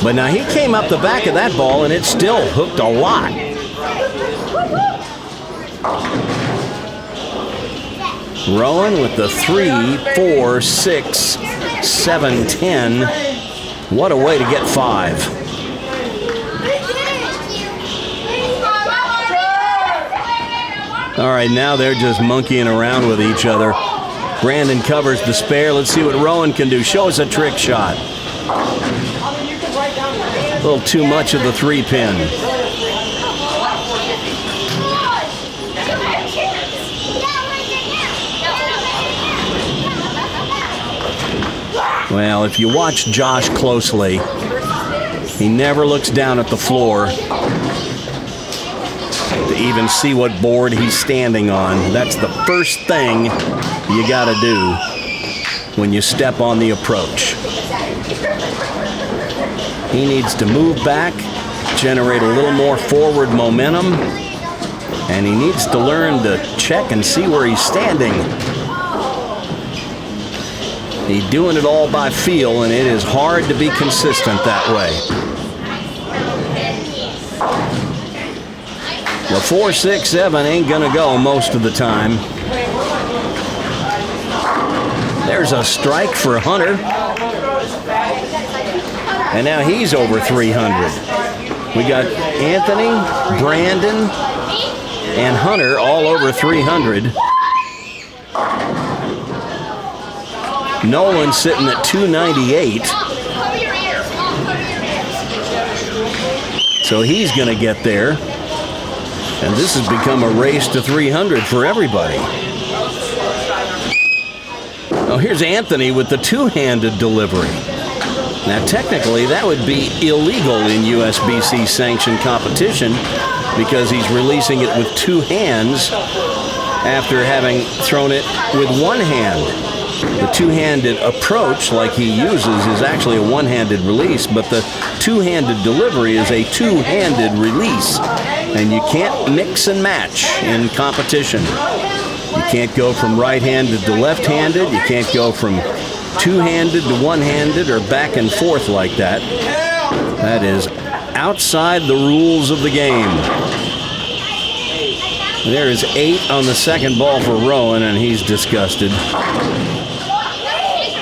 But now he came up the back of that ball and it still hooked a lot. Rowan with the 3, 4, 6, 7, 10. What a way to get 5. All right, now they're just monkeying around with each other. Brandon covers the spare. Let's see what Rowan can do. Show us a trick shot. A little too much of the 3-pin. Well, if you watch Josh closely, he never looks down at the floor to even see what board he's standing on. That's the first thing you got to do when you step on the approach. He needs to move back, generate a little more forward momentum, and he needs to learn to check and see where he's standing. He's doing it all by feel, and it is hard to be consistent that way. The 4, 6, 7 ain't gonna go most of the time. There's a strike for Hunter. And now he's over 300. We got Anthony, Brandon, and Hunter all over 300. Nolan sitting at 298. So he's going to get there. And this has become a race to 300 for everybody. Oh, here's Anthony with the two-handed delivery. Now, technically, that would be illegal in USBC sanctioned competition because he's releasing it with two hands after having thrown it with one hand. The two-handed approach, like he uses, is actually a one-handed release, but the two-handed delivery is a two-handed release, and you can't mix and match in competition. You can't go from right-handed to left-handed. You can't go from two-handed to one-handed or back and forth like that. That is outside the rules of the game. There is 8 on the second ball for Rowan, and he's disgusted.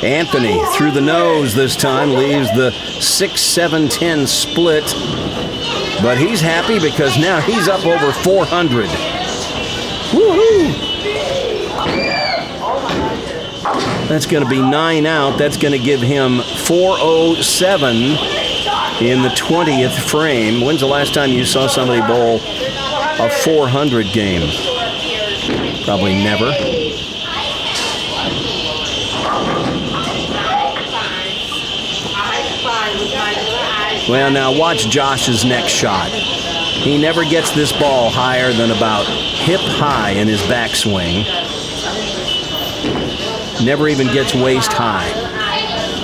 Anthony through the nose this time, leaves the 6, 7, 10 split. But he's happy because now he's up over 400. Woohoo! That's going to be 9 out. That's going to give him 407 in the 20th frame. When's the last time you saw somebody bowl a 400 game? Probably never. Well, now watch Josh's next shot. He never gets this ball higher than about hip high in his backswing. Never even gets waist high.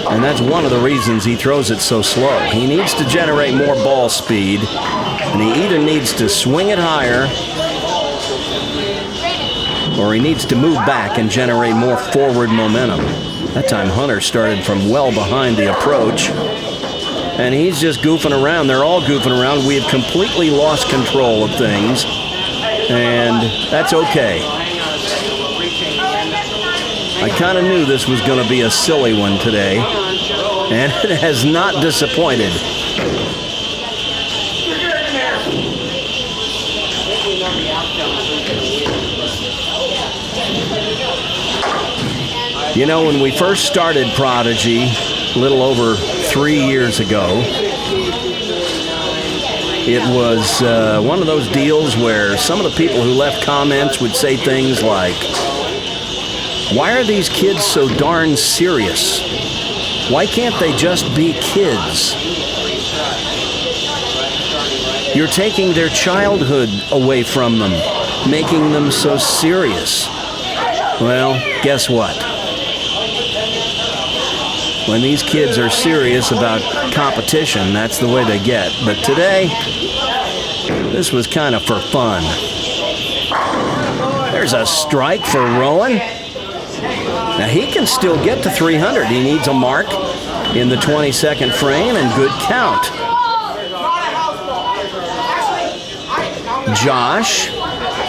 And that's one of the reasons he throws it so slow. He needs to generate more ball speed, and he either needs to swing it higher or he needs to move back and generate more forward momentum. That time Hunter started from well behind the approach, and he's just goofing around. They're all goofing around. We have completely lost control of things, and that's okay. I kind of knew this was going to be a silly one today, and it has not disappointed. You know, when we first started Prodigy, a little over 3 years ago, it was one of those deals where some of the people who left comments would say things like, "Why are these kids so darn serious? Why can't they just be kids? You're taking their childhood away from them, making them so serious." Well, guess what? When these kids are serious about competition, that's the way they get. But today, this was kind of for fun. There's a strike for Rowan. Now he can still get to 300. He needs a mark in the 22nd frame and good count. Josh,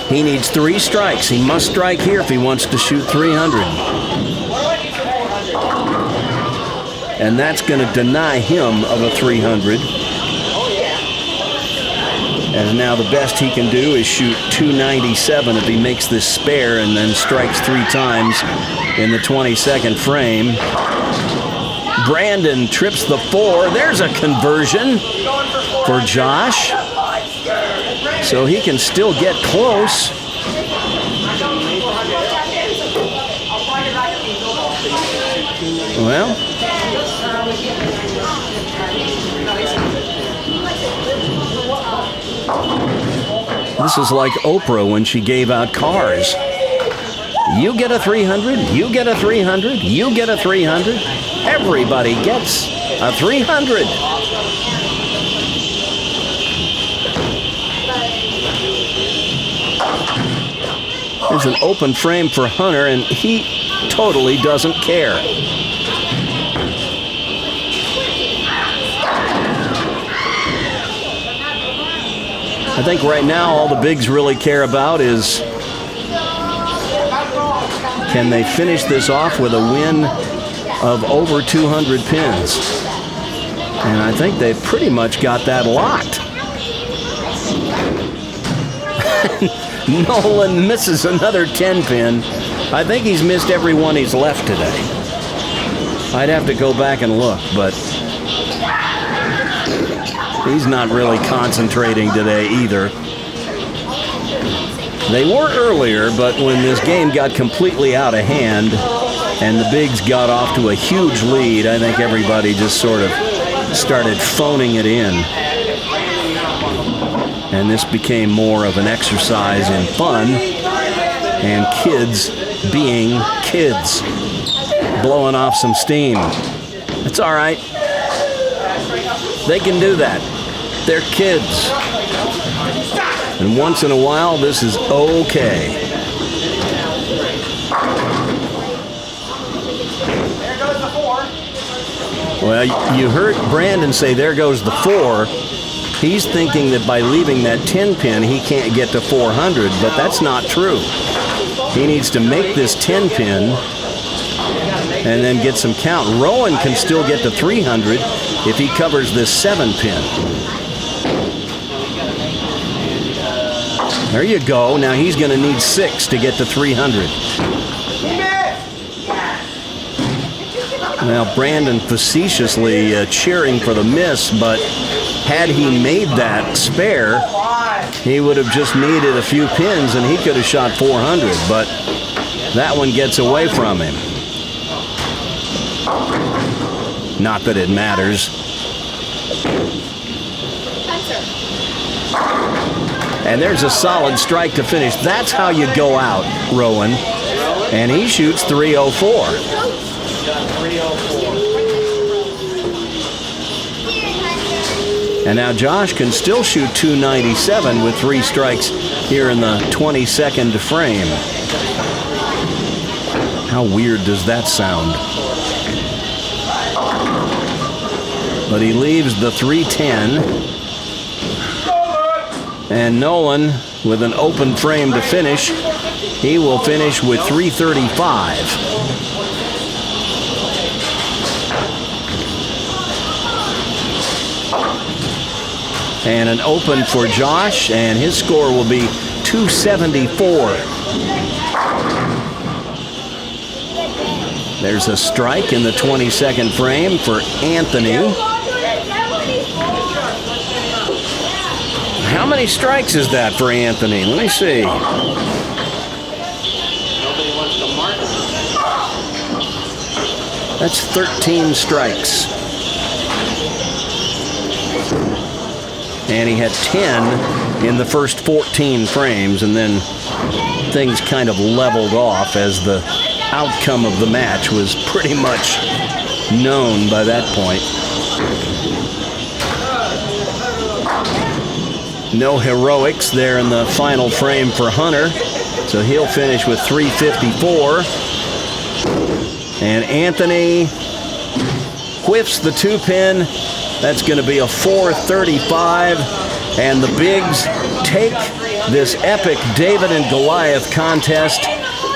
he needs 3 strikes. He must strike here if he wants to shoot 300. And that's going to deny him of a 300. And now the best he can do is shoot 297 if he makes this spare and then strikes 3 times in the 22nd frame. Brandon trips the 4. There's a conversion for Josh. So he can still get close. Well, this is like Oprah when she gave out cars. You get a 300, you get a 300, you get a 300. Everybody gets a 300. There's an open frame for Hunter, and he totally doesn't care. I think right now all the bigs really care about is can they finish this off with a win of over 200 pins? And I think they've pretty much got that locked. Nolan misses another 10 pin. I think he's missed every one he's left today. I'd have to go back and look, but he's not really concentrating today either. They were earlier, but when this game got completely out of hand and the bigs got off to a huge lead, I think everybody just sort of started phoning it in. And this became more of an exercise in fun and kids being kids, blowing off some steam. It's all right. They can do that. They're kids. And once in a while, this is okay. There goes the 4. Well, you heard Brandon say, there goes the 4. He's thinking that by leaving that 10 pin, he can't get to 400, but that's not true. He needs to make this 10 pin and then get some count. Rowan can still get to 300 if he covers this 7 pin. There you go. Now he's going to need 6 to get to 300. Now Brandon facetiously cheering for the miss, but had he made that spare, he would have just needed a few pins and he could have shot 400, but that one gets away from him. Not that it matters. And there's a solid strike to finish. That's how you go out, Rowan. And he shoots 304. And now Josh can still shoot 297 with 3 strikes here in the 22nd frame. How weird does that sound? But he leaves the 310. And Nolan, with an open frame to finish, he will finish with 335. And an open for Josh, and his score will be 274. There's a strike in the 22nd frame for Anthony. How many strikes is that for Anthony? Let me see. That's 13 strikes. And he had 10 in the first 14 frames, and then things kind of leveled off as the outcome of the match was pretty much known by that point. No heroics there in the final frame for Hunter, so he'll finish with 354. And Anthony whiffs the 2-pin. That's going to be a 435. And the Bigs take this epic David and Goliath contest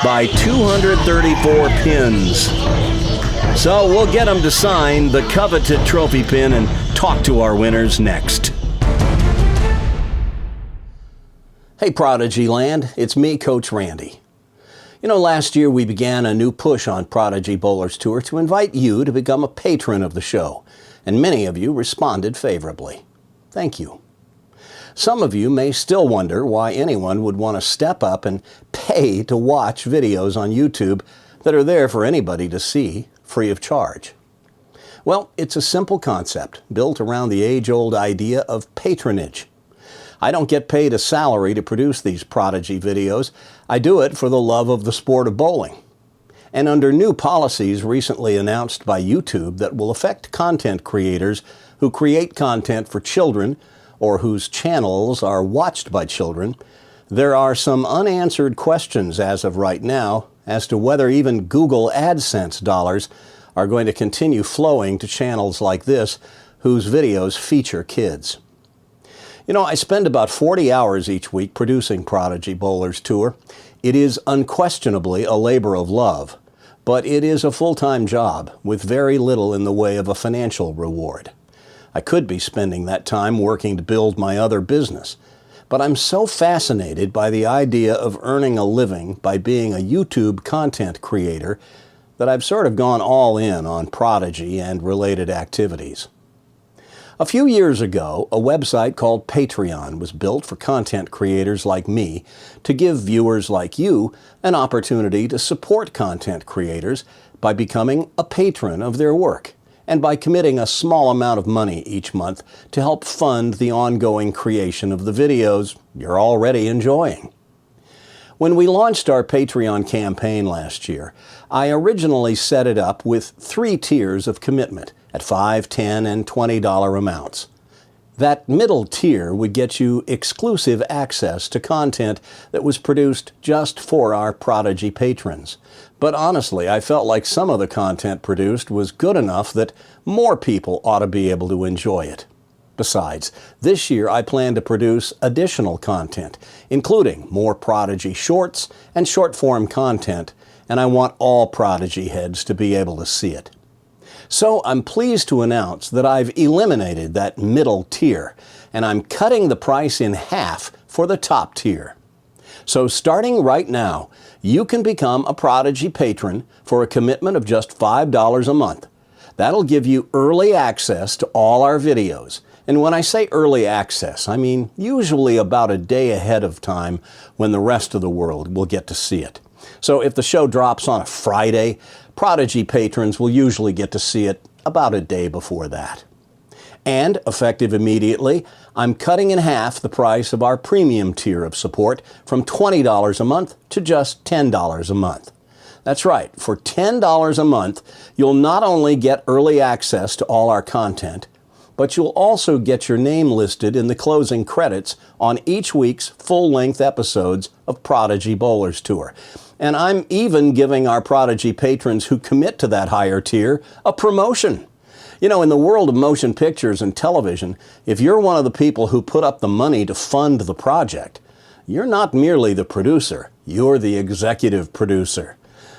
by 234 pins. So we'll get them to sign the coveted trophy pin and talk to our winners next. Hey Prodigy Land, it's me, Coach Randy. You know, last year we began a new push on Prodigy Bowlers Tour to invite you to become a patron of the show, and many of you responded favorably. Thank you. Some of you may still wonder why anyone would want to step up and pay to watch videos on YouTube that are there for anybody to see, free of charge. Well, it's a simple concept built around the age-old idea of patronage. I don't get paid a salary to produce these Prodigy videos. I do it for the love of the sport of bowling. And under new policies recently announced by YouTube that will affect content creators who create content for children or whose channels are watched by children, there are some unanswered questions as of right now as to whether even Google AdSense dollars are going to continue flowing to channels like this whose videos feature kids. You know, I spend about 40 hours each week producing Prodigy Bowlers Tour. It is unquestionably a labor of love, but it is a full-time job with very little in the way of a financial reward. I could be spending that time working to build my other business, but I'm so fascinated by the idea of earning a living by being a YouTube content creator that I've sort of gone all in on Prodigy and related activities. A few years ago, a website called Patreon was built for content creators like me to give viewers like you an opportunity to support content creators by becoming a patron of their work and by committing a small amount of money each month to help fund the ongoing creation of the videos you're already enjoying. When we launched our Patreon campaign last year, I originally set it up with 3 tiers of commitment at $5, $10, and $20 amounts. That middle tier would get you exclusive access to content that was produced just for our Prodigy patrons. But honestly, I felt like some of the content produced was good enough that more people ought to be able to enjoy it. Besides, this year I plan to produce additional content, including more Prodigy shorts and short-form content, and I want all Prodigy heads to be able to see it. So I'm pleased to announce that I've eliminated that middle tier, and I'm cutting the price in half for the top tier. So starting right now, you can become a Prodigy patron for a commitment of just $5 a month. That'll give you early access to all our videos. And when I say early access, I mean usually about a day ahead of time when the rest of the world will get to see it. So if the show drops on a Friday, Prodigy patrons will usually get to see it about a day before that. And, effective immediately, I'm cutting in half the price of our premium tier of support from $20 a month to just $10 a month. That's right, for $10 a month, you'll not only get early access to all our content, but you'll also get your name listed in the closing credits on each week's full-length episodes of Prodigy Bowlers Tour. And I'm even giving our Prodigy patrons who commit to that higher tier a promotion. You know, in the world of motion pictures and television, if you're one of the people who put up the money to fund the project, you're not merely the producer, you're the executive producer.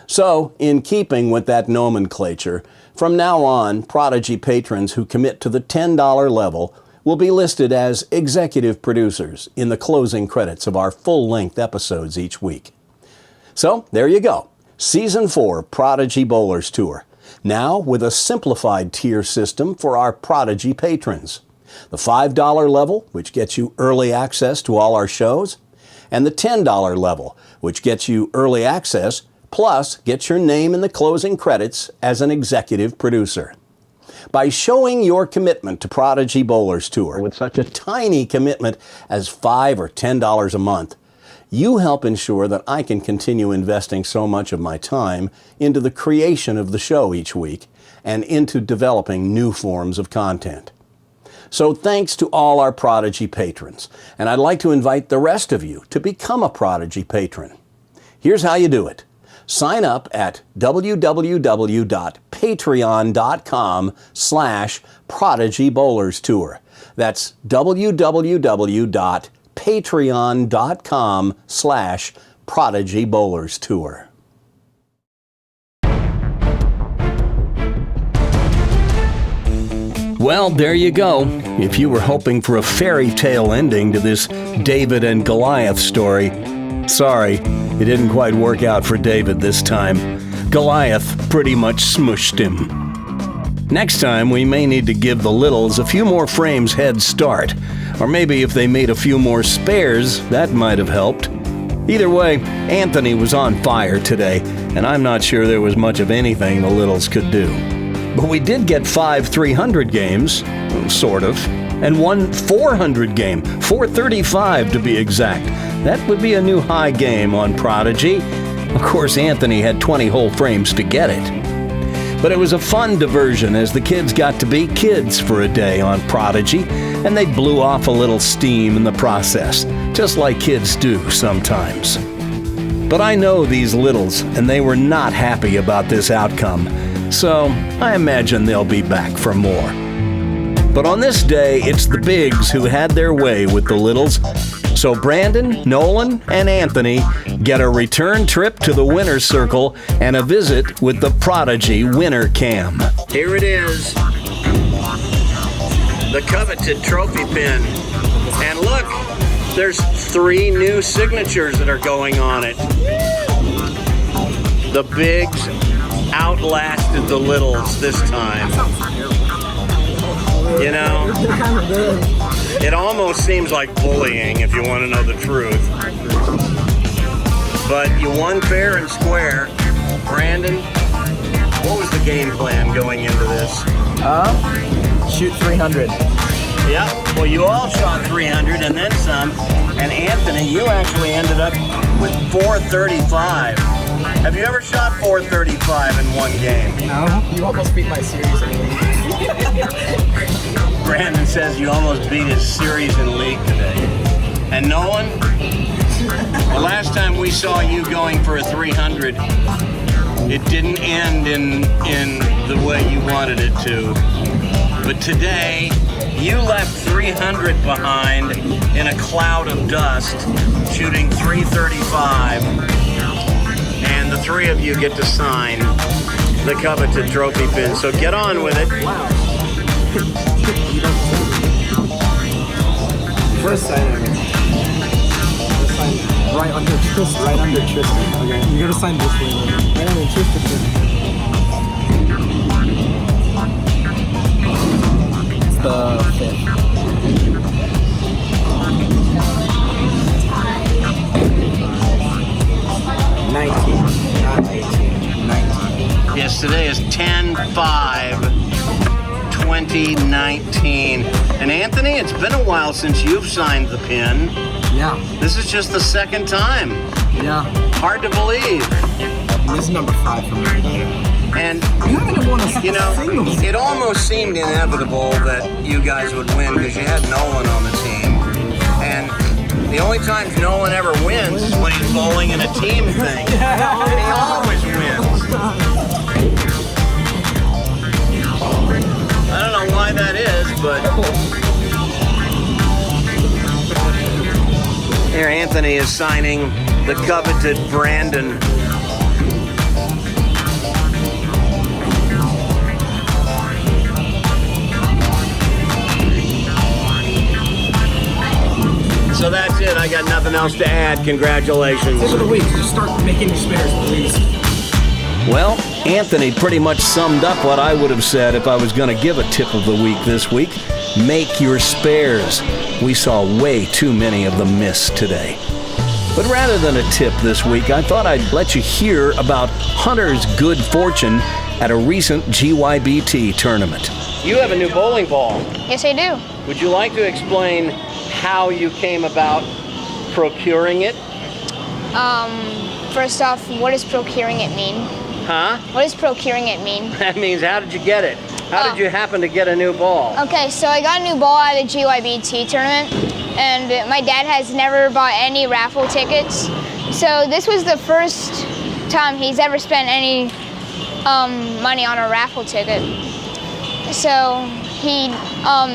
So, in keeping with that nomenclature, from now on, Prodigy patrons who commit to the $10 level will be listed as executive producers in the closing credits of our full-length episodes each week. So, there you go. Season 4 Prodigy Bowlers Tour. Now with a simplified tier system for our Prodigy patrons. The $5 level, which gets you early access to all our shows, and the $10 level, which gets you early access, plus gets your name in the closing credits as an executive producer. By showing your commitment to Prodigy Bowlers Tour with such a tiny commitment as $5 or $10 a month, you help ensure that I can continue investing so much of my time into the creation of the show each week and into developing new forms of content. So thanks to all our Prodigy patrons, and I'd like to invite the rest of you to become a Prodigy patron. Here's how you do it. Sign up at www.patreon.com/Prodigy Bowlers Tour. That's www.patreon.com/Prodigy Bowlers Tour. Well, there you go. If you were hoping for a fairy tale ending to this David and Goliath story, sorry, it didn't quite work out for David this time. Goliath pretty much smushed him. Next time, we may need to give the littles a few more frames head start. Or maybe if they made a few more spares, that might have helped. Either way, Anthony was on fire today, and I'm not sure there was much of anything the littles could do. But we did get 5 300 games, sort of, and 1 400 game, 435 to be exact. That would be a new high game on Prodigy. Of course, Anthony had 20 whole frames to get it. But it was a fun diversion as the kids got to be kids for a day on Prodigy, and they blew off a little steam in the process, just like kids do sometimes. But I know these littles, and they were not happy about this outcome, so I imagine they'll be back for more. But on this day, it's the bigs who had their way with the littles. So Brandon, Nolan, and Anthony get a return trip to the winner's circle and a visit with the Prodigy Winner Cam. Here it is, the Coveted Trophy Pin. And look, there's 3 new signatures that are going on it. The bigs outlasted the littles this time. You know, it almost seems like bullying if you want to know the truth. But you won fair and square. Brandon, what was the game plan going into this? Shoot 300. Yeah, well, you all shot 300 and then some. And Anthony, you actually ended up with 435. Have you ever shot 435 in one game? No, you almost beat my series in league. Brandon says you almost beat his series in league today. And Nolan, the last time we saw you going for a 300, it didn't end in the way you wanted it to. But today, you left 300 behind in a cloud of dust, shooting 335. And the 3 of you get to sign the Coveted Trophy Pin. So get on with it. Wow. First sign. Right under Tristan. Right under Tristan. Okay. You gotta sign this way. Right under Tristan. It's the 5th. Yes, today is 10/5/2019. And Anthony, it's been a while since you've signed the pin. Yeah. This is just the 2nd time. Yeah. Hard to believe. And this is number 5 for me. And, You haven't won a you know, singles. it almost seemed inevitable that you guys would win because you had Nolan on the team. And the only times Nolan ever wins is when he's bowling in a team thing. And he always wins. I don't know why that is, but here Anthony is signing the coveted Brandon. So that's it. I got nothing else to add. Congratulations. Tip of the week, just start making your spares, please. Well, Anthony pretty much summed up what I would have said if I was going to give a tip of the week this week. Make your spares. We saw way too many of them miss today. But rather than a tip this week, I thought I'd let you hear about Hunter's good fortune at a recent GYBT tournament. You have a new bowling ball. Yes, I do. Would you like to explain how you came about procuring it? First off, what does procuring it mean? Huh? What does procuring it mean? That means how did you get it? How did you happen to get a new ball? Okay, so I got a new ball at a GYBT tournament, and my dad has never bought any raffle tickets. So this was the first time he's ever spent any money on a raffle ticket. So he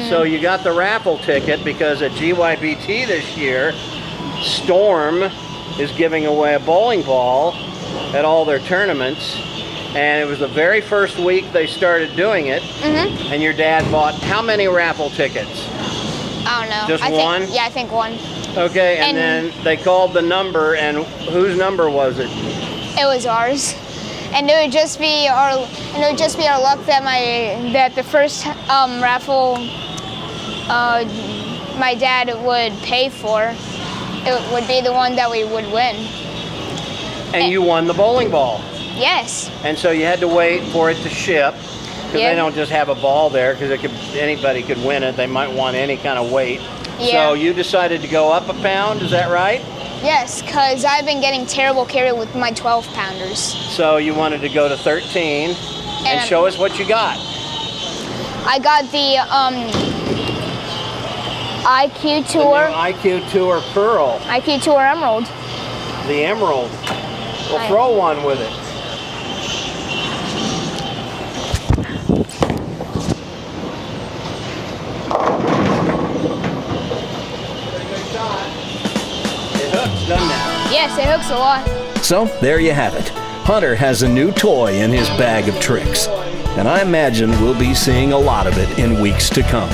So you got the raffle ticket because at GYBT this year, Storm is giving away a bowling ball at all their tournaments. And it was the very first week they started doing it. And your dad bought how many raffle tickets? I don't know. Just one? Yeah, I think one. Okay, and then they called the number, and whose number was it? It was ours. And it would just be our luck that the first raffle my dad would pay for, it would be the one that we would win. And you won the bowling ball. Yes. And so you had to wait for it to ship, because they don't just have a ball there, because anybody could win it. They might want any kind of weight. Yeah. So you decided to go up a pound, is that right? Yes, because I've been getting terrible carry with my 12-pounders. So you wanted to go to 13, and show us what you got. I got the IQ Tour. The new IQ Tour Pearl. IQ Tour Emerald. The Emerald. Well, throw one with it. It hooks, doesn't it? Yes, it hooks a lot. So there you have it. Hunter has a new toy in his bag of tricks, and I imagine we'll be seeing a lot of it in weeks to come.